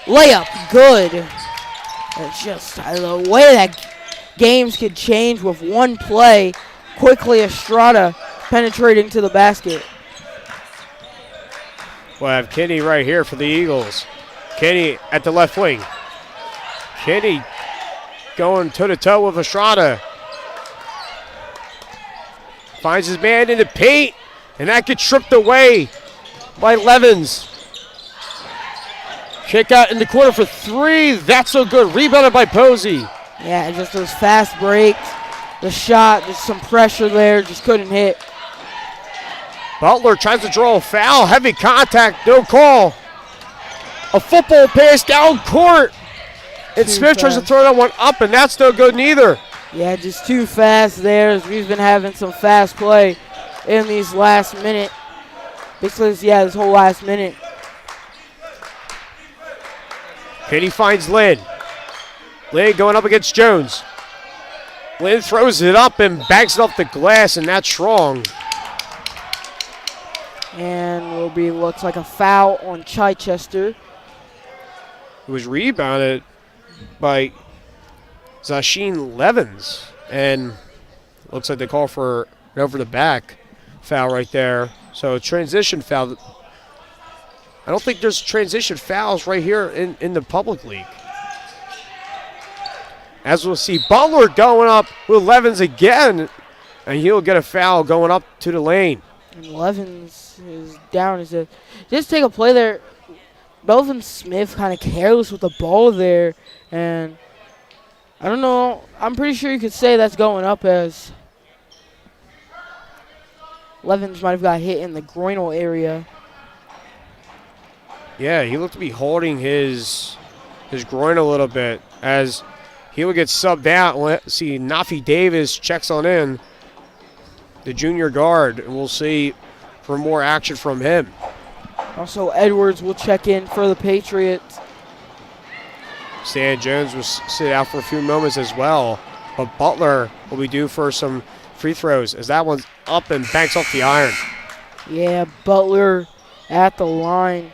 layup, good. And just the way that games could change with one play. Quickly, Estrada penetrating to the basket. We'll have Kenny right here for the Eagles. Kenny at the left wing. Kenny going toe-to-toe with Estrada. Finds his man in the paint, and that gets tripped away by Levens. Kick out in the corner for 3. That's so good. Rebounded by Posey. Yeah, just those fast breaks. The shot, there's some pressure there, just couldn't hit. Butler tries to draw a foul. Heavy contact, no call. A football pass down court. And Smith tries to throw that one up, and that's no good neither. Yeah, just too fast there, as we've been having some fast play in these last minute. Basically, yeah, this whole last minute. Kenny finds Lynn. Lynn going up against Jones. Lynn throws it up and banks it off the glass, and that's strong. And will be, looks like a foul on Chichester. It was rebounded by Zashin Levens, and looks like they call for an over the back foul right there. So transition foul. I don't think there's transition fouls right here in the public league. As we'll see, Butler going up with Levens again, and he'll get a foul going up to the lane. And Levens is down. Just take a play there. Belvin Smith kind of careless with the ball there, and I don't know. I'm pretty sure you could say that's going up, as Levens might have got hit in the groinal area. Yeah, he looked to be holding his groin a little bit, as he will get subbed out. Let's see, Nafi Davis checks on in, the junior guard, and we'll see for more action from him. Also, Edwards will check in for the Patriots. Stan Jones will sit out for a few moments as well, but Butler will be due for some free throws, as that one's up and banks off the iron. Yeah, Butler at the line.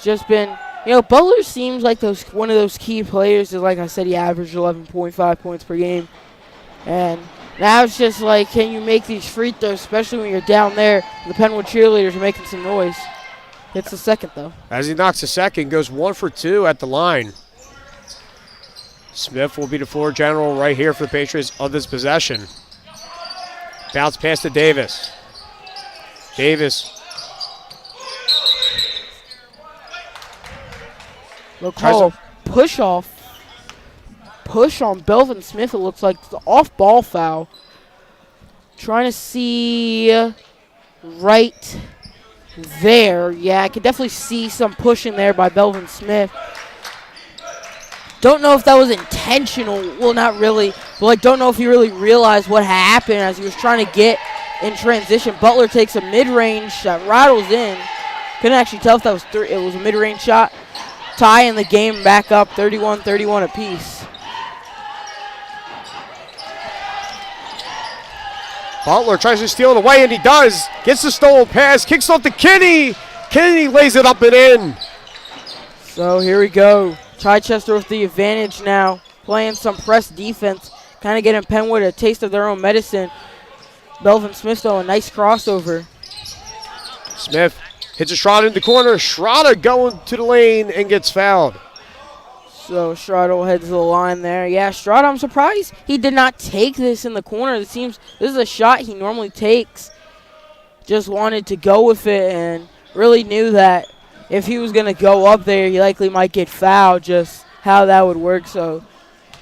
Just been Butler seems like one of those key players. Like I said, he averaged 11.5 points per game. And now it's just like, can you make these free throws, especially when you're down there. The Penwood cheerleaders are making some noise. Hits the second, though. As he knocks the second, goes 1 for 2 at the line. Smith will be the floor general right here for the Patriots of this possession. Bounce pass to Davis. Davis. Push on Belvin Smith. It looks like the off-ball foul. Trying to see right there. Yeah, I can definitely see some pushing there by Belvin Smith. Don't know if that was intentional. Well, not really. But don't know if he really realized what happened as he was trying to get in transition. Butler takes a mid-range shot, rattles in. Couldn't actually tell if that was it was a mid-range shot. Tie in the game back up 31-31 apiece. Butler tries to steal it away, and he does. Gets the stolen pass, kicks off to Kinney. Kinney lays it up and in. So here we go. Chichester with the advantage now, playing some press defense, kind of getting Penwood a taste of their own medicine. Belvin Smith, though, a nice crossover. Smith hits a Schroeder in the corner. Schroeder going to the lane and gets fouled. So Schroeder will head to the line there. Yeah, Schroeder, I'm surprised he did not take this in the corner. It seems this is a shot he normally takes. Just wanted to go with it and really knew that if he was going to go up there, he likely might get fouled, just how that would work. So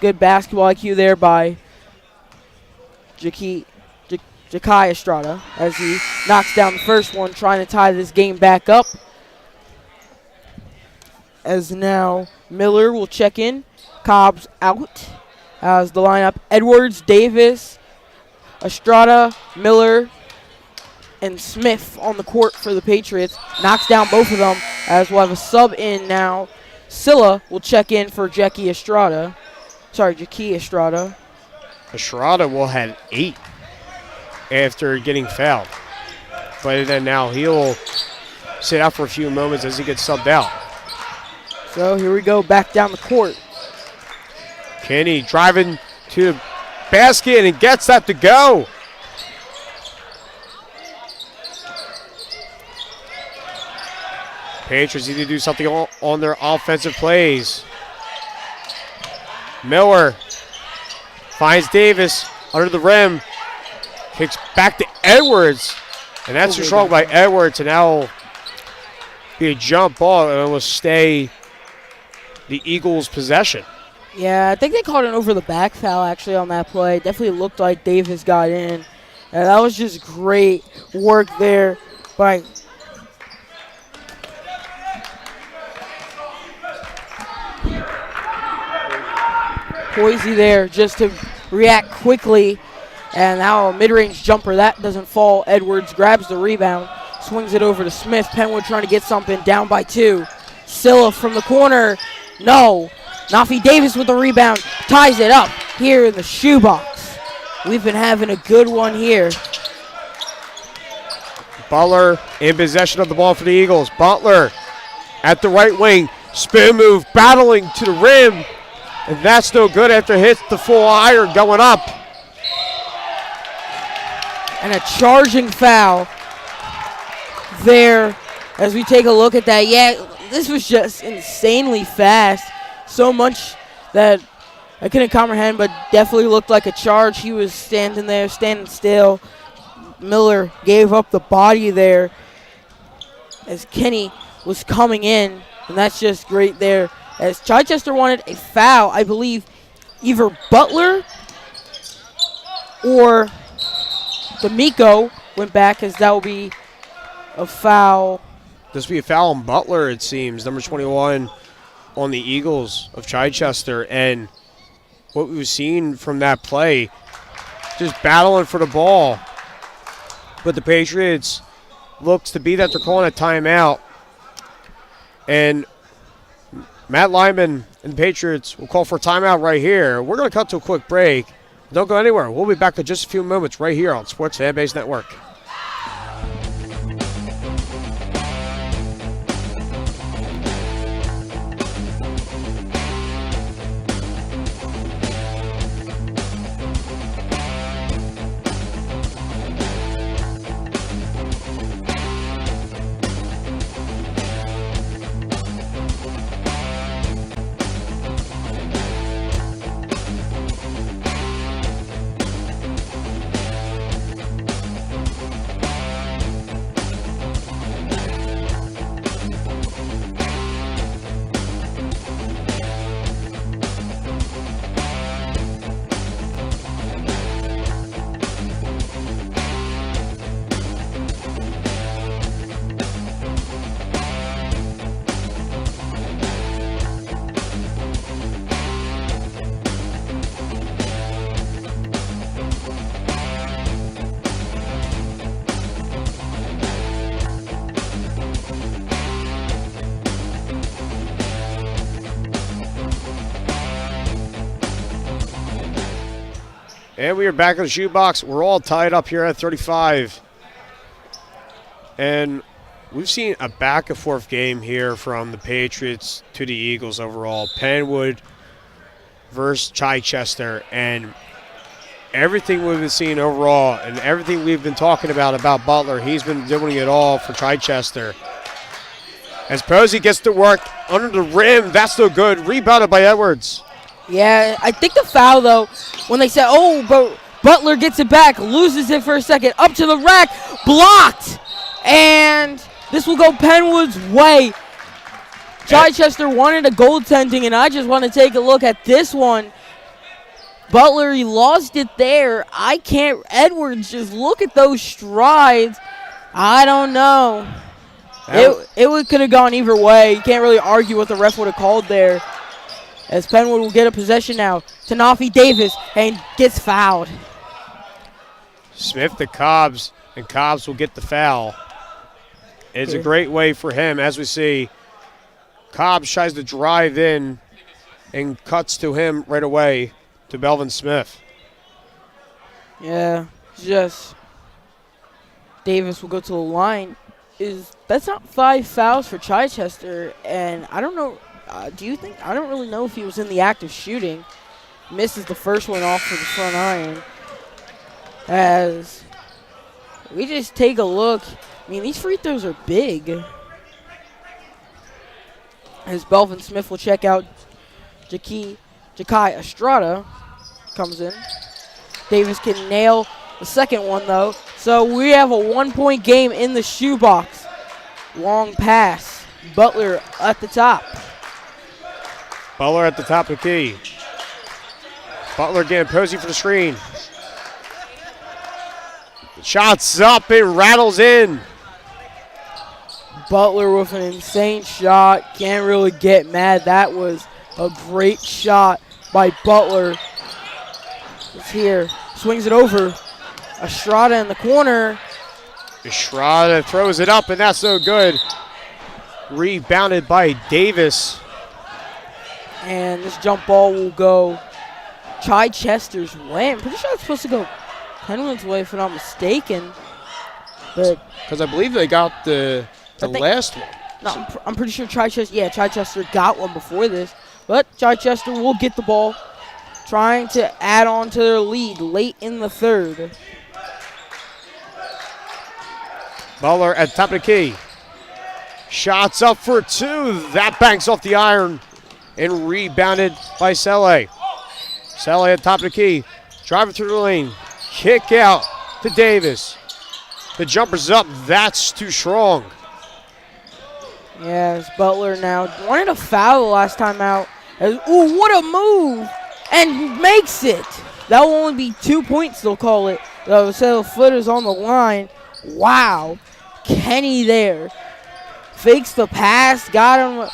good basketball IQ there by Ja'Kai Estrada as he knocks down the first one, trying to tie this game back up. As now Miller will check in. Cobb's out as the lineup. Edwards, Davis, Estrada, Miller, and Smith on the court for the Patriots. Knocks down both of them as we'll have a sub in now. Silla will check in for Ja'Kai Estrada. Estrada will have 8 after getting fouled. But then now he'll sit out for a few moments as he gets subbed out. So here we go, back down the court. Kinney driving to the basket and gets that to go. Patriots need to do something on their offensive plays. Miller finds Davis under the rim. Kicks back to Edwards. And that's too strong by Edwards. And now will be a jump ball and it will stay the Eagles' possession. Yeah, I think they called an over-the-back foul actually on that play. Definitely looked like Davis got in. And that was just great work there by Poisey there just to react quickly. And now a mid-range jumper. That doesn't fall. Edwards grabs the rebound, swings it over to Smith. Penwood trying to get something, down by 2. Silla from the corner. No. Nafi Davis with the rebound. Ties it up here in the shoebox. We've been having a good one here. Butler in possession of the ball for the Eagles. Butler at the right wing. Spin move, battling to the rim. And that's no good after hits the full iron going up. And a charging foul there as we take a look at that. Yeah, this was just insanely fast. So much that I couldn't comprehend, but definitely looked like a charge. He was standing there, standing still. Miller gave up the body there as Kenny was coming in, and that's just great there. As Chichester wanted a foul, I believe either Butler or D'Amico went back, as that will be a foul. This will be a foul on Butler, it seems, number 21 on the Eagles of Chichester. And what we've seen from that play, just battling for the ball. But the Patriots looks to be that they're calling a timeout. And Matt Lyman and the Patriots will call for a timeout right here. We're going to cut to a quick break. Don't go anywhere. We'll be back in just a few moments right here on Sports Fanbase Network. And we are back in the shoebox. We're all tied up here at 35. And we've seen a back-and-forth game here from the Patriots to the Eagles overall. Penwood versus Chichester. And everything we've been seeing overall and everything we've been talking about Butler, he's been doing it all for Chichester. As Posey gets to work under the rim, that's no good. Rebounded by Edwards. Yeah, I think the foul, though, when they said, but Butler gets it back, loses it for a second, up to the rack, blocked. And this will go Penwood's way. Chichester wanted a goaltending, and I just want to take a look at this one. Butler, he lost it there. Edwards, just look at those strides. I don't know. It could have gone either way. You can't really argue what the ref would have called there. As Penwood will get a possession now. Tanafi Davis, and gets fouled. Smith to Cobbs, and Cobbs will get the foul. It's a great way for him, as we see. Cobbs tries to drive in and cuts to him right away to Belvin Smith. Yeah, just Davis will go to the line. That's not 5 fouls for Chichester, and I don't know. Do you think? I don't really know if he was in the act of shooting. Misses the first one off for the front iron. As we just take a look, I mean, these free throws are big. As Belvin Smith will check out, Jakai Estrada comes in. Davis can nail the second one, though. So we have a 1-point game in the shoebox. Long pass. Butler at the top. Butler at the top of the key. Butler again, Posey for the screen. Shots up, it rattles in. Butler with an insane shot. Can't really get mad. That was a great shot by Butler. It's here. Swings it over. Estrada in the corner. Estrada throws it up, and that's no good. Rebounded by Davis. And this jump ball will go Chichester's way. I'm pretty sure it's supposed to go Penwood's way, if I'm not mistaken. But because I believe they got the last one. No, I'm pretty sure Chichester got one before this. But Chichester will get the ball, trying to add on to their lead late in the third. Butler at the top of the key. Shots up for 2. That banks off the iron and rebounded by Selle. Selle at the top of the key. Driving through the lane. Kick out to Davis. The jumper's up. That's too strong. Yes, Butler now wanted a foul the last time out. Ooh, what a move! And makes it. That will only be 2 points, they'll call it. The 7-foot is on the line. Wow. Kenny there. Fakes the pass, got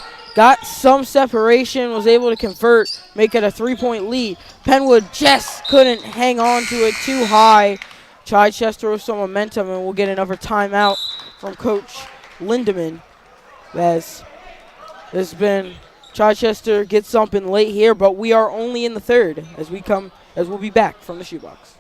some separation, was able to convert, make it a 3-point lead. Penwood just couldn't hang on to it too high. Chichester with some momentum, and we'll get another timeout from Coach Lindemann. As there's been Chichester gets something late here, but we are only in the third as we'll be back from the shoebox.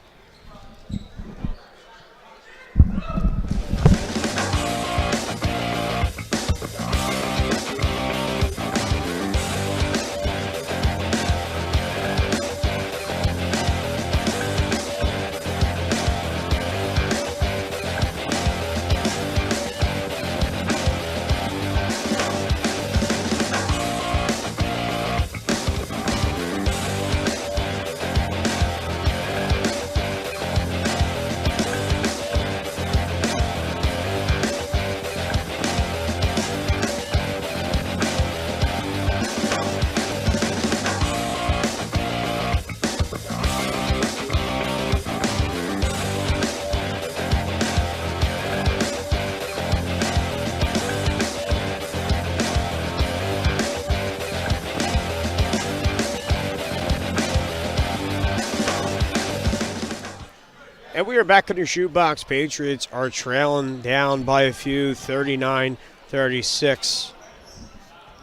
And we are back in your shoebox. Patriots are trailing down by a few, 39-36.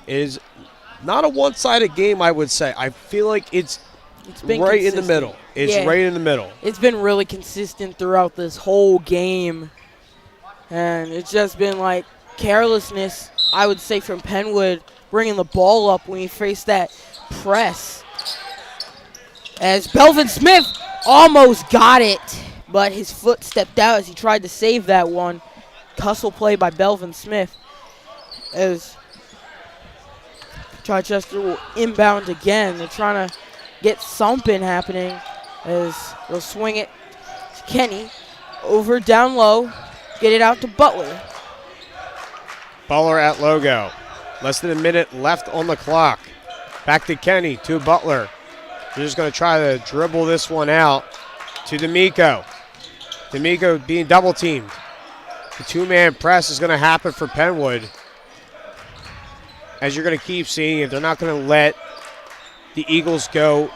It is not a one-sided game, I would say. I feel like it's It's been right consistent. in the middle. It's right in the middle. It's been really consistent throughout this whole game. And it's just been like carelessness, I would say, from Penwood bringing the ball up when he faced that press. As Belvin Smith almost got it, but his foot stepped out as he tried to save that one. Hustle play by Belvin Smith as Chichester will inbound again. They're trying to get something happening as they'll swing it to Kenny. Over down low, get it out to Butler. Butler at logo. Less than a minute left on the clock. Back to Kenny, to Butler. They're just going to try to dribble this one out to D'Amico. D'Amico being double teamed. The two-man press is going to happen for Penwood. As you're going to keep seeing it, they're not going to let the Eagles go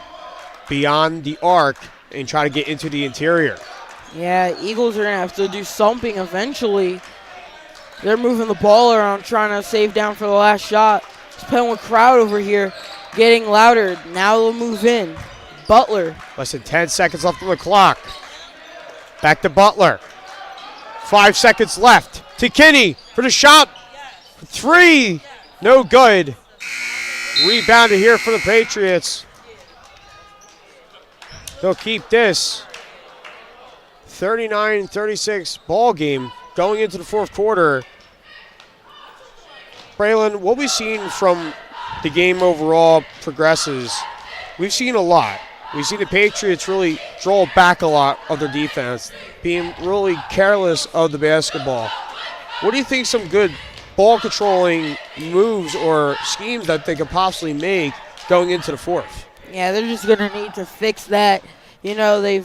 beyond the arc and try to get into the interior. Yeah, Eagles are going to have to do something eventually. They're moving the ball around, trying to save down for the last shot. This Penwood crowd over here getting louder. Now they'll move in. Butler. Less than 10 seconds left on the clock. Back to Butler. 5 seconds left to Kinney for the shot. 3, no good. Rebounded here for the Patriots. They'll keep this 39-36 ball game going into the fourth quarter. Braylon, what we've seen from the game overall progresses. We've seen a lot. We've seen the Patriots really draw back a lot of their defense, being really careless of the basketball. What do you think some good ball controlling moves or schemes that they could possibly make going into the fourth? Yeah, they're just going to need to fix that. You know, they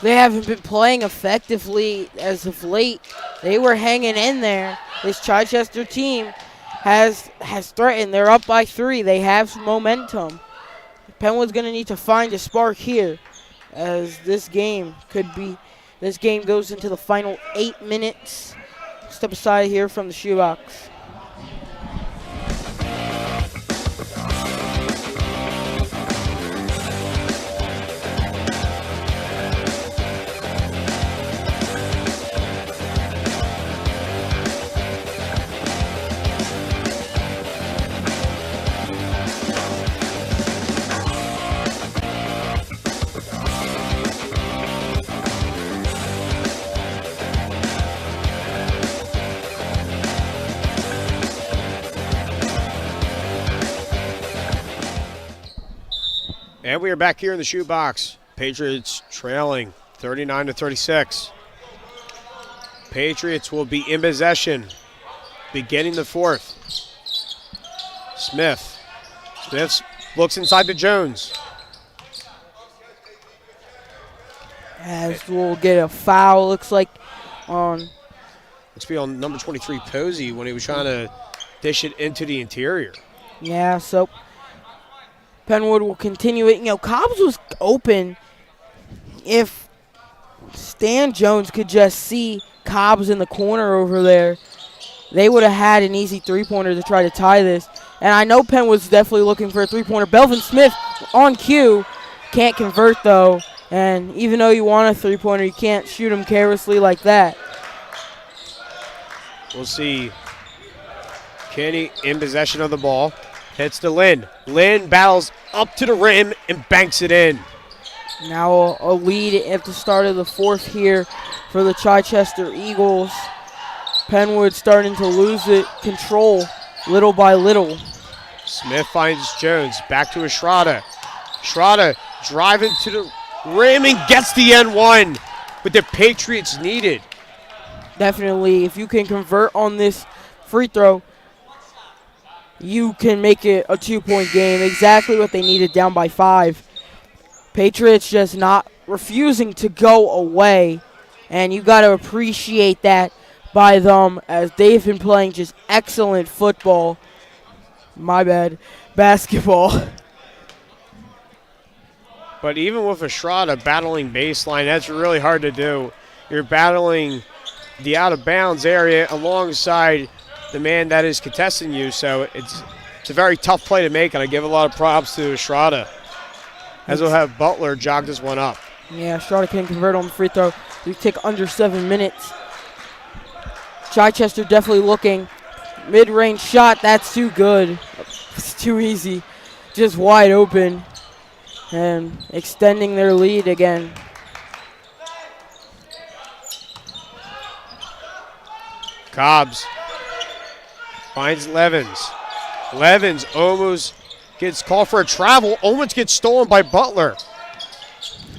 haven't been playing effectively as of late. They were hanging in there. This Chichester team has threatened. They're up by 3. They have some momentum. Penwood's going to need to find a spark here as this game goes into the final 8 minutes. Step aside here from the shoebox. And we are back here in the shoebox. Patriots trailing 39-36. Patriots will be in possession beginning the fourth. Smith looks inside to Jones. As we'll get a foul, looks like on. Looks to be on number 23, Posey, when he was trying to dish it into the interior. Yeah, so Penwood will continue it. You know, Cobbs was open. If Stan Jones could just see Cobbs in the corner over there, they would have had an easy three-pointer to try to tie this. And I know Penwood's definitely looking for a three-pointer. Belvin Smith on cue. Can't convert, though. And even though you want a three-pointer, you can't shoot him carelessly like that. We'll see Kenny in possession of the ball. Hits to Lynn. Lynn battles up to the rim and banks it in. Now a lead at the start of the fourth here for the Chichester Eagles. Penwood starting to lose control little by little. Smith finds Jones. Back to Estrada. Estrada driving to the rim and gets the N1. But the Patriots needed. Definitely, if you can convert on this free throw, you can make it a 2-point game. Exactly what they needed, down by 5. Patriots just not refusing to go away. And you got to appreciate that by them, as they've been playing just excellent football. Basketball. But even with Estrada battling baseline, that's really hard to do. You're battling the out-of-bounds area alongside the man that is contesting you, so it's a very tough play to make, and I give a lot of props to Estrada. as we'll have Butler jog this one up. Yeah, Estrada can convert on the free throw. We take under 7 minutes. Chichester definitely looking. Mid-range shot, that's too good. It's too easy. Just wide open. And extending their lead again. Cobbs finds Levens. Levens almost gets called for a travel. Almost gets stolen by Butler.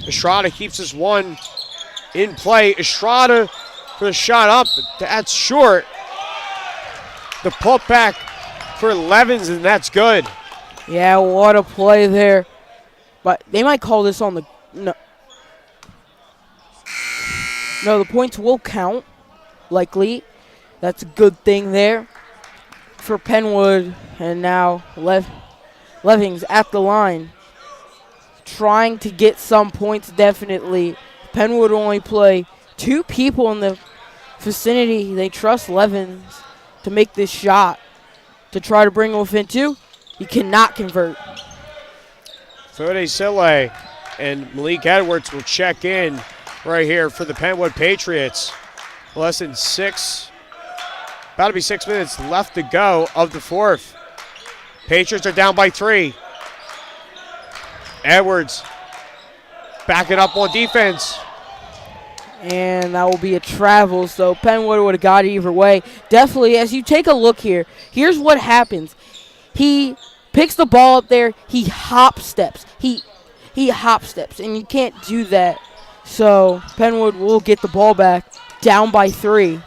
Estrada keeps this one in play. Estrada for the shot up. That's short. The putback for Levens, and that's good. Yeah, what a play there. But they might call this on the... No, the points will count, likely. That's a good thing there for Penwood. And now Levings at the line. Trying to get some points, definitely. Penwood only play 2 people in the vicinity. They trust Levens to make this shot. To try to bring him within 2. He cannot convert. Fode Sile and Malik Edwards will check in right here for the Penwood Patriots. Less than 6, about to be 6 minutes left to go of the fourth. Patriots are down by 3. Edwards backing up on defense. And that will be a travel, so Penwood would have got it either way. Definitely, as you take a look here, here's what happens. He picks the ball up there, he hop steps. He hop steps, and you can't do that. So Penwood will get the ball back, down by 3.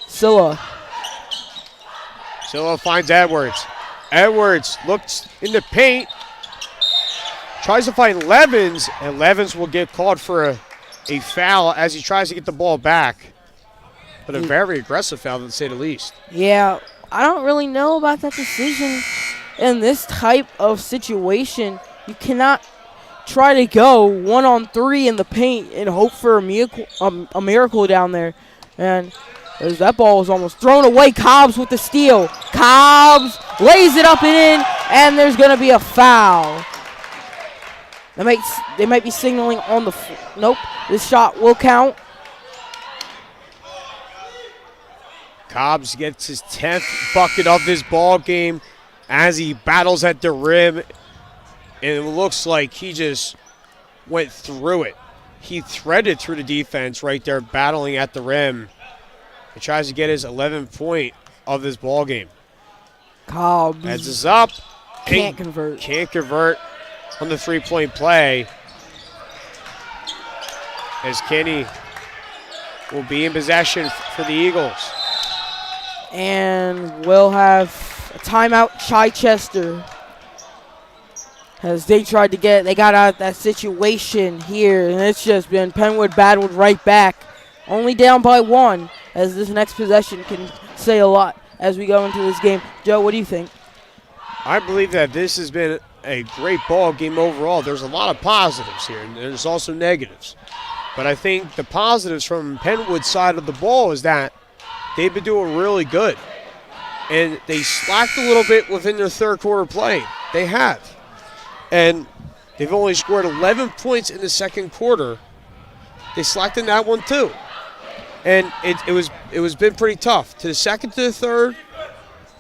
Silla finds Edwards. Edwards looks in the paint, tries to find Levens, and Levens will get called for a foul as he tries to get the ball back. But a very aggressive foul, to say the least. Yeah, I don't really know about that decision. In this type of situation, you cannot try to go 1-on-3 in the paint and hope for a miracle down there. And as that ball was almost thrown away, Cobbs with the steal. Cobbs lays it up and in, and there's going to be a foul. They might be signaling on the nope. This shot will count. Cobbs gets his 10th bucket of this ball game as he battles at the rim, and it looks like he just went through it. He threaded through the defense right there, battling at the rim. He tries to get his 11th point of this ball game. Cobbs heads is up. Can't convert. Can't convert on the 3-point play, as Kenny will be in possession for the Eagles. And we'll have a timeout, Chichester. As they tried to they got out of that situation here, and it's just been Penwood battled right back. Only down by 1, as this next possession can say a lot as we go into this game. Joe, what do you think? I believe that this has been a great ball game overall. There's a lot of positives here, and there's also negatives. But I think the positives from Penwood's side of the ball is that they've been doing really good. And they slacked a little bit within their third quarter play. They have. And they've only scored 11 points in the second quarter. They slacked in that one too. And it was been pretty tough. To the second to the third,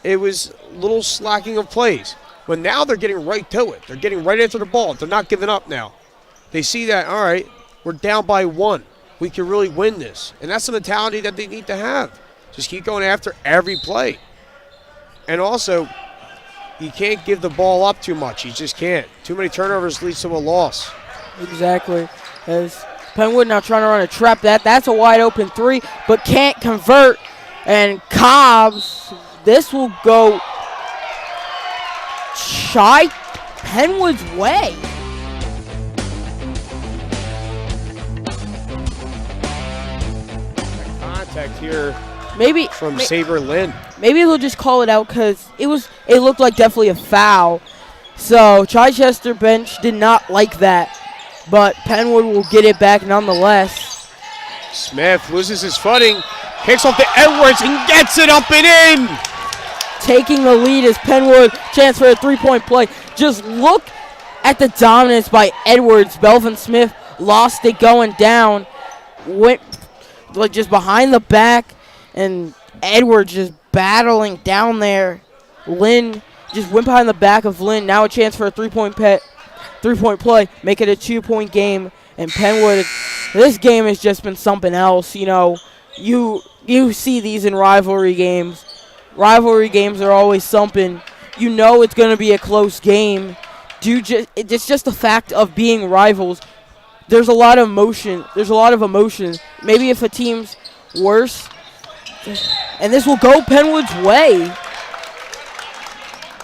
it was a little slacking of plays. But now they're getting right to it. They're getting right after the ball. They're not giving up now. They see that, all right, we're down by 1. We can really win this. And that's the mentality that they need to have. Just keep going after every play. And also, you can't give the ball up too much. You just can't. Too many turnovers leads to a loss. Exactly. As Penwood now trying to run a trap. That's a wide open 3, but can't convert. And Cobbs, this will go Penwood's way. Contact here maybe from Saber Lynn. Maybe they'll just call it out because it looked like definitely a foul. So Chichester bench did not like that, but Penwood will get it back nonetheless. Smith loses his footing, kicks off to Edwards and gets it up and in. Taking the lead as Penwood chance for a 3-point play. Just look at the dominance by Edwards. Belvin Smith lost it going down. Went like just behind the back, and Edwards just battling down there. Lynn just went behind the back of Lynn. Now a chance for a three-point play. Make it a 2-point game. And Penwood, this game has just been something else. You know, you see these in rivalry games. Rivalry games are always something. You know it's going to be a close game. It's just the fact of being rivals. There's a lot of emotion. Maybe if a team's worse, and this will go Penwood's way.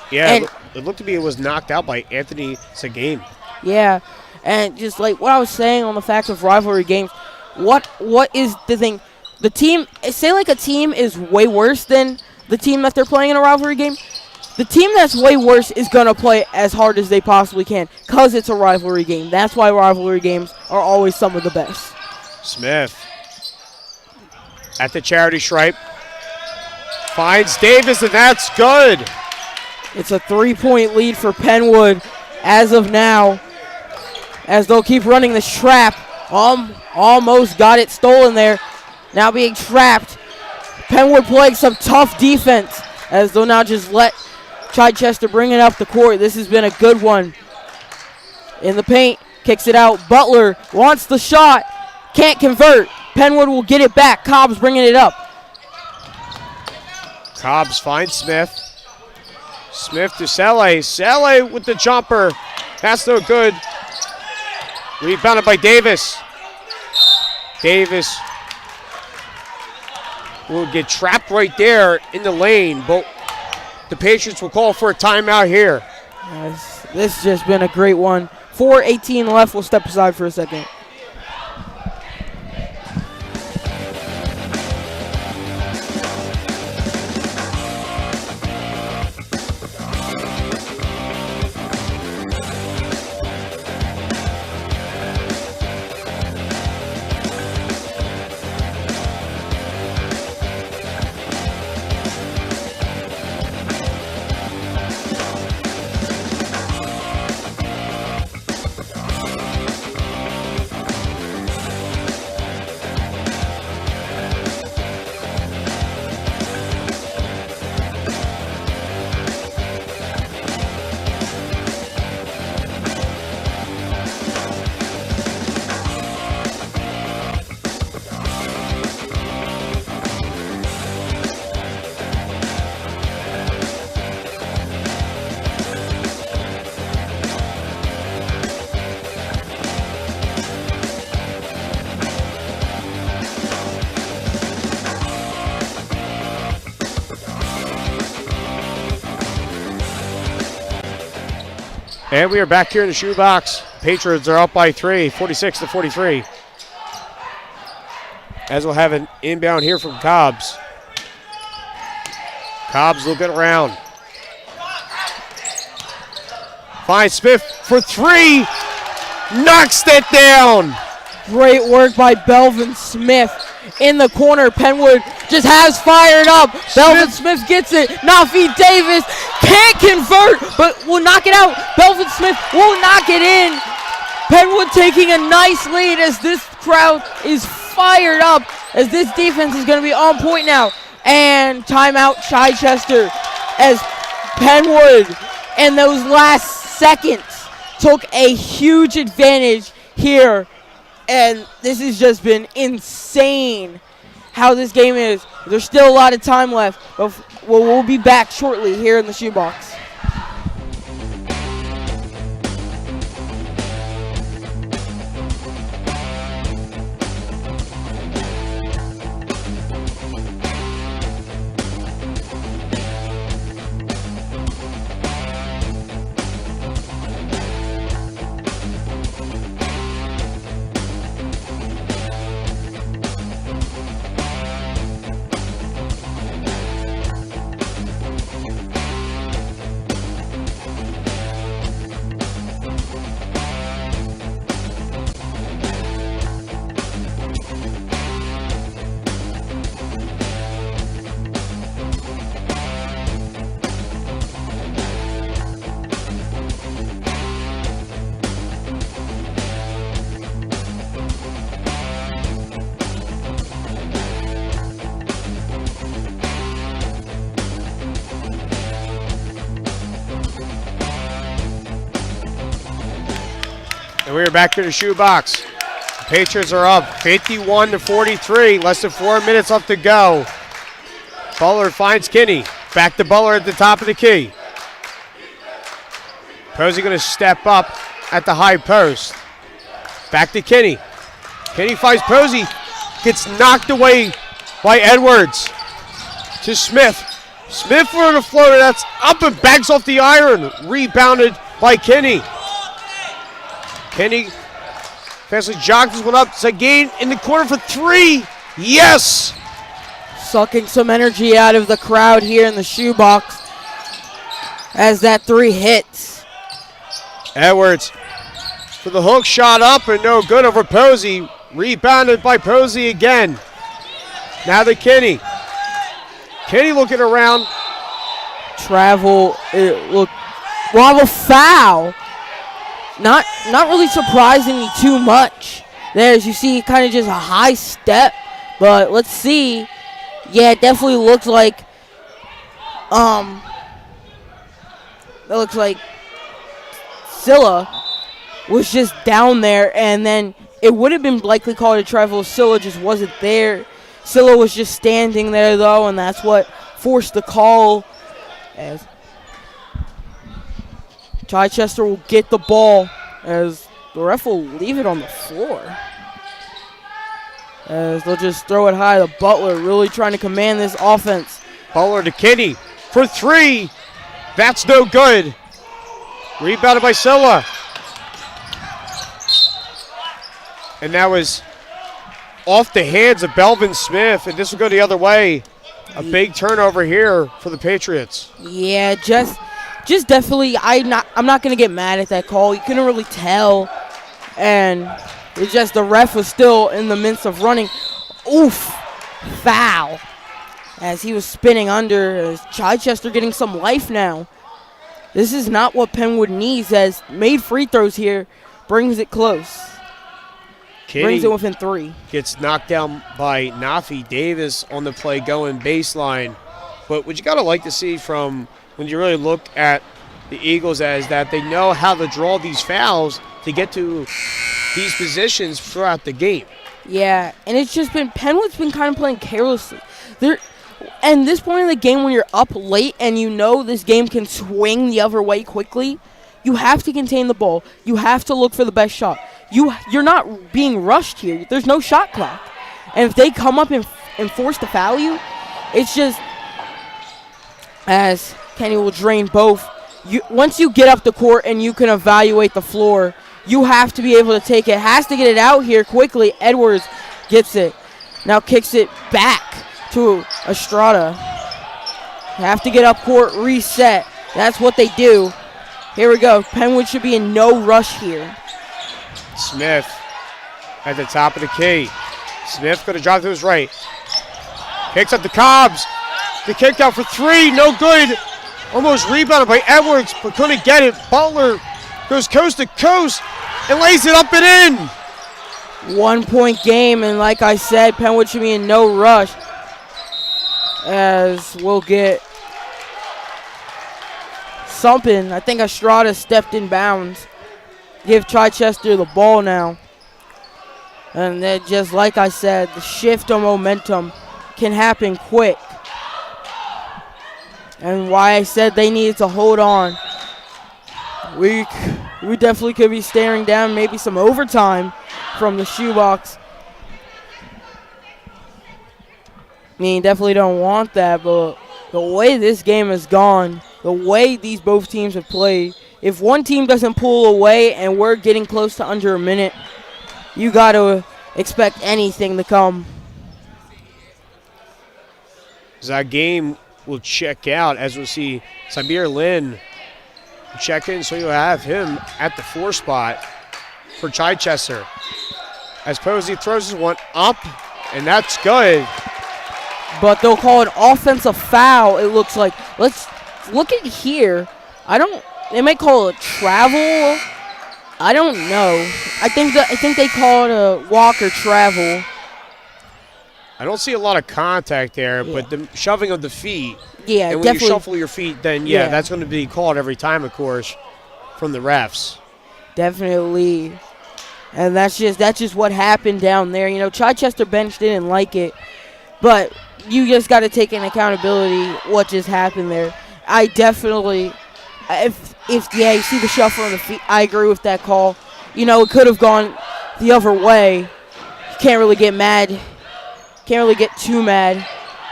Yeah, it looked to me it was knocked out by Anthony Seguin. Yeah, and just like what I was saying on the fact of rivalry games, what is the thing? The team, say like a team is way worse than the team that they're playing in a rivalry game. The team that's way worse is going to play as hard as they possibly can because it's a rivalry game. That's why rivalry games are always some of the best. Smith at the charity stripe. Finds Davis, and that's good. It's a 3-point lead for Penwood as of now, as they'll keep running the trap. Almost got it stolen there. Now being trapped. Penwood playing some tough defense as they'll now just let Chichester bring it up the court. This has been a good one. In the paint, kicks it out. Butler wants the shot, can't convert. Penwood will get it back. Cobb's bringing it up. Cobbs finds Smith. Smith to Selle. Selle with the jumper. That's no good. Rebounded by Davis. Davis will get trapped right there in the lane, but the Patriots will call for a timeout here. This has just been a great one. 4:18 left. We'll step aside for a second. And we are back here in the shoebox. Patriots are up by 3, 46-43. As we'll have an inbound here from Cobbs. Cobbs looking around. Finds Smith for 3. Knocks it down. Great work by Belvin Smith in the corner. Penwood just has fired up. Belvin Smith gets it. Nafi Davis can't convert, but will knock it out. Belvin Smith will knock it in. Penwood taking a nice lead as this crowd is fired up, as this defense is going to be on point now. And timeout Chichester, as Penwood in those last seconds took a huge advantage here. And this has just been insane how this game is. There's still a lot of time left, but we'll be back shortly here in the shoebox. we're back to the shoebox. The Patriots are up 51-43. Less than 4 minutes left to go. Butler finds Kinney. Back to Butler at the top of the key. Posey going to step up at the high post. Back to Kinney. Kinney finds Posey. Gets knocked away by Edwards. To Smith. Smith for the floater. That's up and backs off the iron. Rebounded by Kinney. Kinney fastly jogs this one up. It's a gain in the corner for three. Yes! Sucking some energy out of the crowd here in the shoebox as that three hits. Edwards for the hook shot up and no good over Posey. Rebounded by Posey again. Now to Kinney. Kinney looking around. We'll have a foul. Not really surprising me too much. There, as you see, kind of just a high step. But let's see. Yeah, it definitely looks like Scylla was just down there, and then it would have been likely called a travel. Scylla just wasn't there. Scylla was just standing there though, and that's what forced the call. As Chichester will get the ball, as the ref will leave it on the floor. As they'll just throw it high. The Butler really trying to command this offense. Butler to Kinney for three. That's no good. Rebounded by Scylla. And that was off the hands of Belvin Smith, and this will go the other way. A big turnover here for the Patriots. Yeah, just definitely. I'm not gonna get mad at that call. You couldn't really tell, and it's just the ref was still in the midst of running. Oof, foul. As he was spinning under, as Chichester getting some life now. This is not what Penwood needs, as made free throws here, brings it close. Brings it within three. Gets knocked down by Nafi Davis on the play going baseline. But what you got to like to see from when you really look at the Eagles is that they know how to draw these fouls to get to these positions throughout the game. Yeah, and it's just been, Penwood's been kind of playing carelessly. And this point in the game when you're up late and you know this game can swing the other way quickly, you have to contain the ball. You have to look for the best shot. You're not being rushed here. There's no shot clock. And if they come up and force to foul you, it's just, as Kenny will drain both, once you get up the court and you can evaluate the floor, you have to be able to take it. Has to get it out here quickly. Edwards gets it. Now kicks it back to Estrada. Have to get up court, reset. That's what they do. Here we go. Penwood should be in no rush here. Smith at the top of the key. Smith going to drop to his right. Kicks up the Cobbs. The kick out for three. No good. Almost rebounded by Edwards, but couldn't get it. Butler goes coast to coast and lays it up and in. 1 point game, and like I said, Penwood should be in no rush. As we'll get something. I think Estrada stepped in bounds. Give Chichester the ball now. And then just like I said, the shift of momentum can happen quick. And why I said they needed to hold on. We definitely could be staring down maybe some overtime from the shoebox. I mean, definitely don't want that, but the way this game has gone, the way these both teams have played, if one team doesn't pull away and we're getting close to under a minute, you got to expect anything to come. That game will check out as we'll see Samir Lynn check in, so you'll have him at the 4 spot for Chichester. As Posey throws his one up, and that's good. But they'll call an offensive foul, it looks like. Let's look at here. They might call it travel. I don't know. I think they call it a walk or travel. I don't see a lot of contact there, but the shoving of the feet. Yeah, and when you shuffle your feet, then that's going to be called every time, of course, from the refs. Definitely And that's just what happened down there. You know, Chichester bench didn't like it, but you just got to take in accountability what just happened there. I definitely, if you see the shuffle on the feet, I agree with that call. You know, it could have gone the other way. You can't really get mad. Can't really get too mad.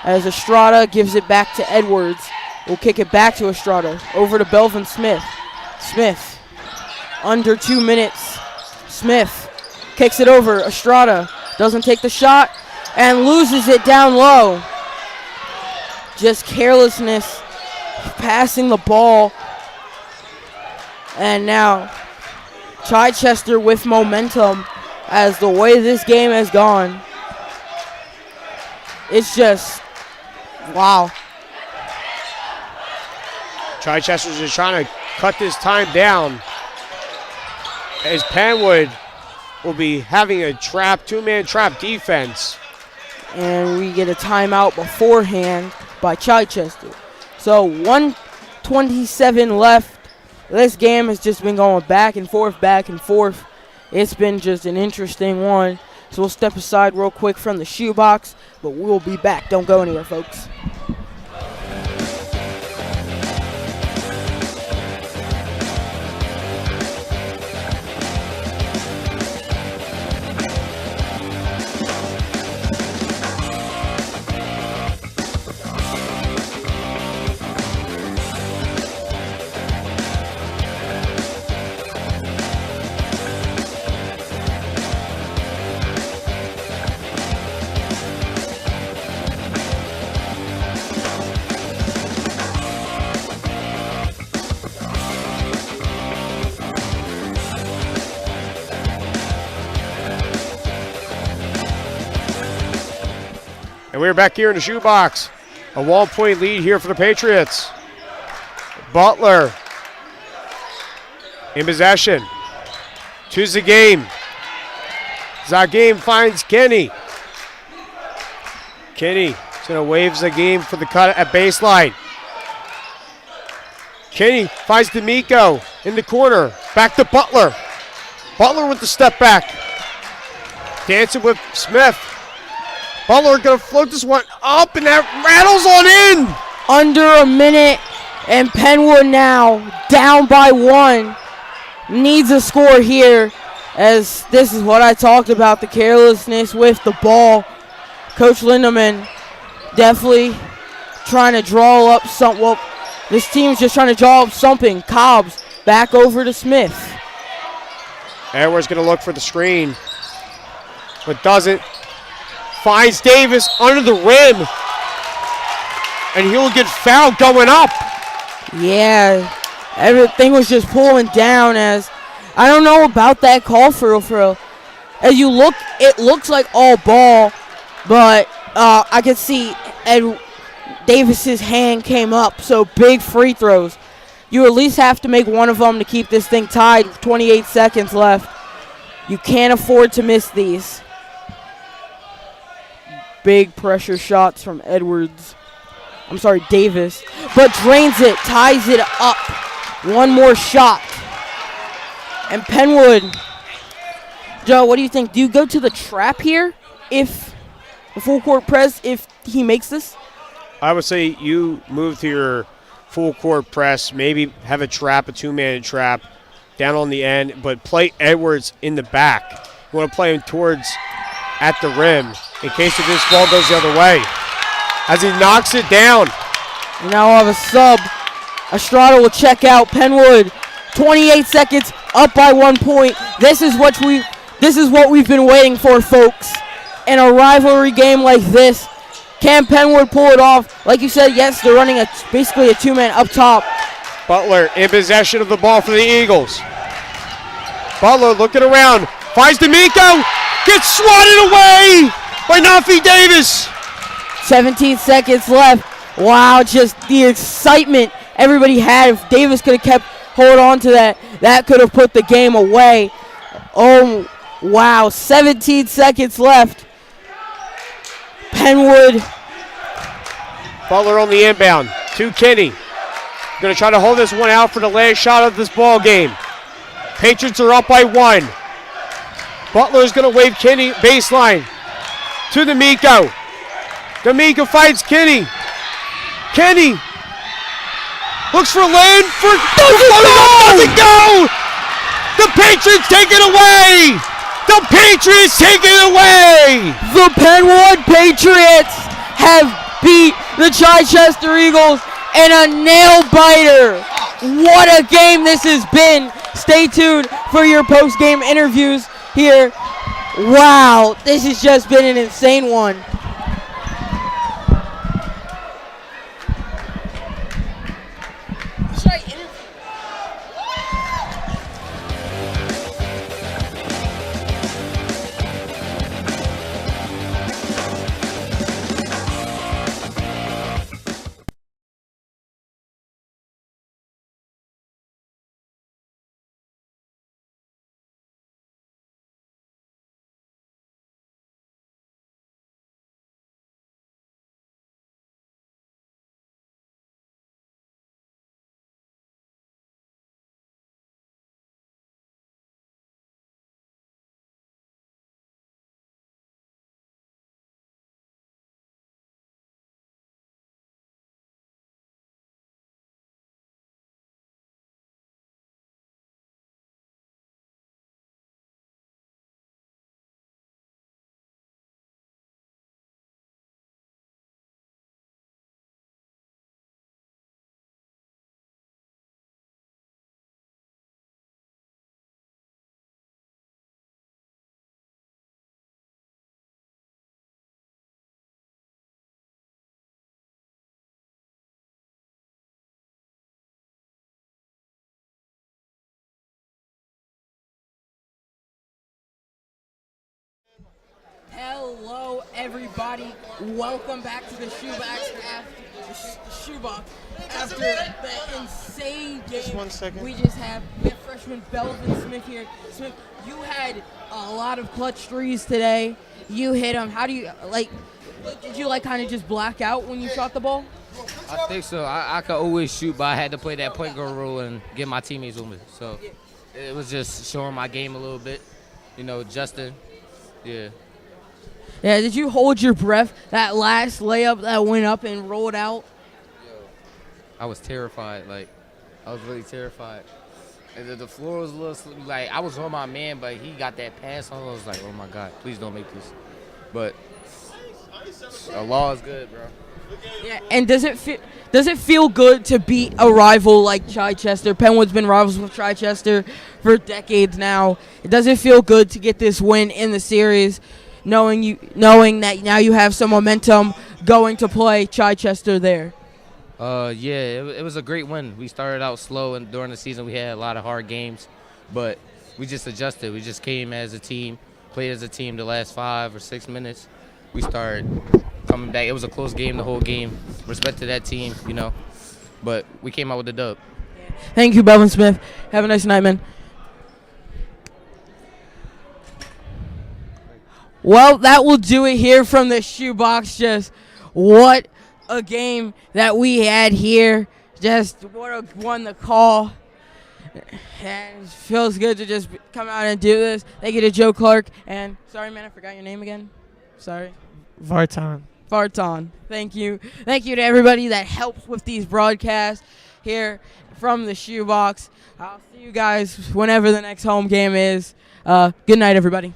As Estrada gives it back to Edwards. We'll kick it back to Estrada. Over to Belvin Smith. Smith, under 2 minutes. Smith kicks it over. Estrada doesn't take the shot and loses it down low. Just carelessness, passing the ball. And now Chichester with momentum as the way this game has gone. It's just, wow. Chichester's just trying to cut this time down as Penwood will be having a two-man trap defense. And we get a timeout beforehand by Chichester. So 1:27 left. This game has just been going back and forth, back and forth. It's been just an interesting one. So we'll step aside real quick from the shoebox, but we'll be back. Don't go anywhere, folks. And we're back here in the shoebox. A 1-point lead here for the Patriots. Butler in possession. To Zagame. Zagame finds Kenny. Kenny is going to wave Zagame for the cut at baseline. Kenny finds D'Amico in the corner. Back to Butler. Butler with the step back. Dancing with Smith. Butler going to float this one up, and that rattles on in. Under a minute, and Penwood now down by 1. Needs a score here, as this is what I talked about, the carelessness with the ball. Coach Lindemann definitely trying to draw up something. Well, this team's just trying to draw up something. Cobbs back over to Smith. Edwards going to look for the screen, but doesn't. Finds Davis under the rim, and he'll get fouled going up. Yeah, everything was just pulling down. As I don't know about that call for real. As you look, it looks like all ball, but I could see Davis's hand came up. So big free throws. You at least have to make one of them to keep this thing tied. 28 seconds left. You can't afford to miss these. Big pressure shots from Davis, but drains it, ties it up. One more shot. And Penwood, Joe, what do you think? Do you go to the trap here if the full court press, if he makes this? I would say you move to your full court press, maybe have a trap, a two-man trap down on the end, but play Edwards in the back. You want to play him towards at the rim in case if this ball goes the other way. As he knocks it down. We now have a sub. Estrada will check out. Penwood, 28 seconds, up by 1 point. This is what we've been waiting for, folks. In a rivalry game like this, can Penwood pull it off? Like you said, yes, they're running basically a two-man up top. Butler in possession of the ball for the Eagles. Butler looking around, finds D'Amico, gets swatted away by Nafi Davis. 17 seconds left. Wow, just the excitement everybody had. If Davis could have kept hold on to that, that could have put the game away. Oh, wow, 17 seconds left. Penwood. Butler on the inbound to Kenny. Going to try to hold this one out for the last shot of this ball game. Patriots are up by 1. Butler's going to wave Kinney baseline to D'Amico. D'Amico fights Kinney. Kinney looks for lane for doesn't go! The Patriots take it away! The Patriots take it away! The Penwood Patriots have beat the Chichester Eagles in a nail-biter. What a game this has been. Stay tuned for your post-game interviews here. Wow, this has just been an insane one. Hello, everybody. Welcome back to the Shoebox after the insane game. Just 1 second. We just have freshman Belvin Smith here. Smith, you had a lot of clutch threes today. You hit them. How do you did you kind of just black out when you shot the ball? I think so. I could always shoot, but I had to play that point guard role and get my teammates with me. So it was just showing my game a little bit. Justin. Yeah. Yeah, did you hold your breath that last layup that went up and rolled out? I was terrified. I was really terrified. And the floor was a little I was on my man, but he got that pass on. I was like, oh my God, please don't make this. But Allah is good, bro. Yeah, and does it feel good to beat a rival like Chichester? Penwood's been rivals with Chichester for decades now. Does it feel good to get this win in the series, knowing that now you have some momentum going to play Chichester there? Yeah, it was a great win. We started out slow, and during the season we had a lot of hard games, but we just adjusted. We just came as a team, played as a team the last 5 or 6 minutes. We started coming back. It was a close game the whole game. Respect to that team, but we came out with the dub. Thank you, Belvin Smith. Have a nice night, man. Well, that will do it here from the Shoebox. Just what a game that we had here. Just what a one to call. And it feels good to just come out and do this. Thank you to Joe Clark. And sorry, man, I forgot your name again. Sorry. Vartan. Thank you. Thank you to everybody that helps with these broadcasts here from the Shoebox. I'll see you guys whenever the next home game is. Good night, everybody.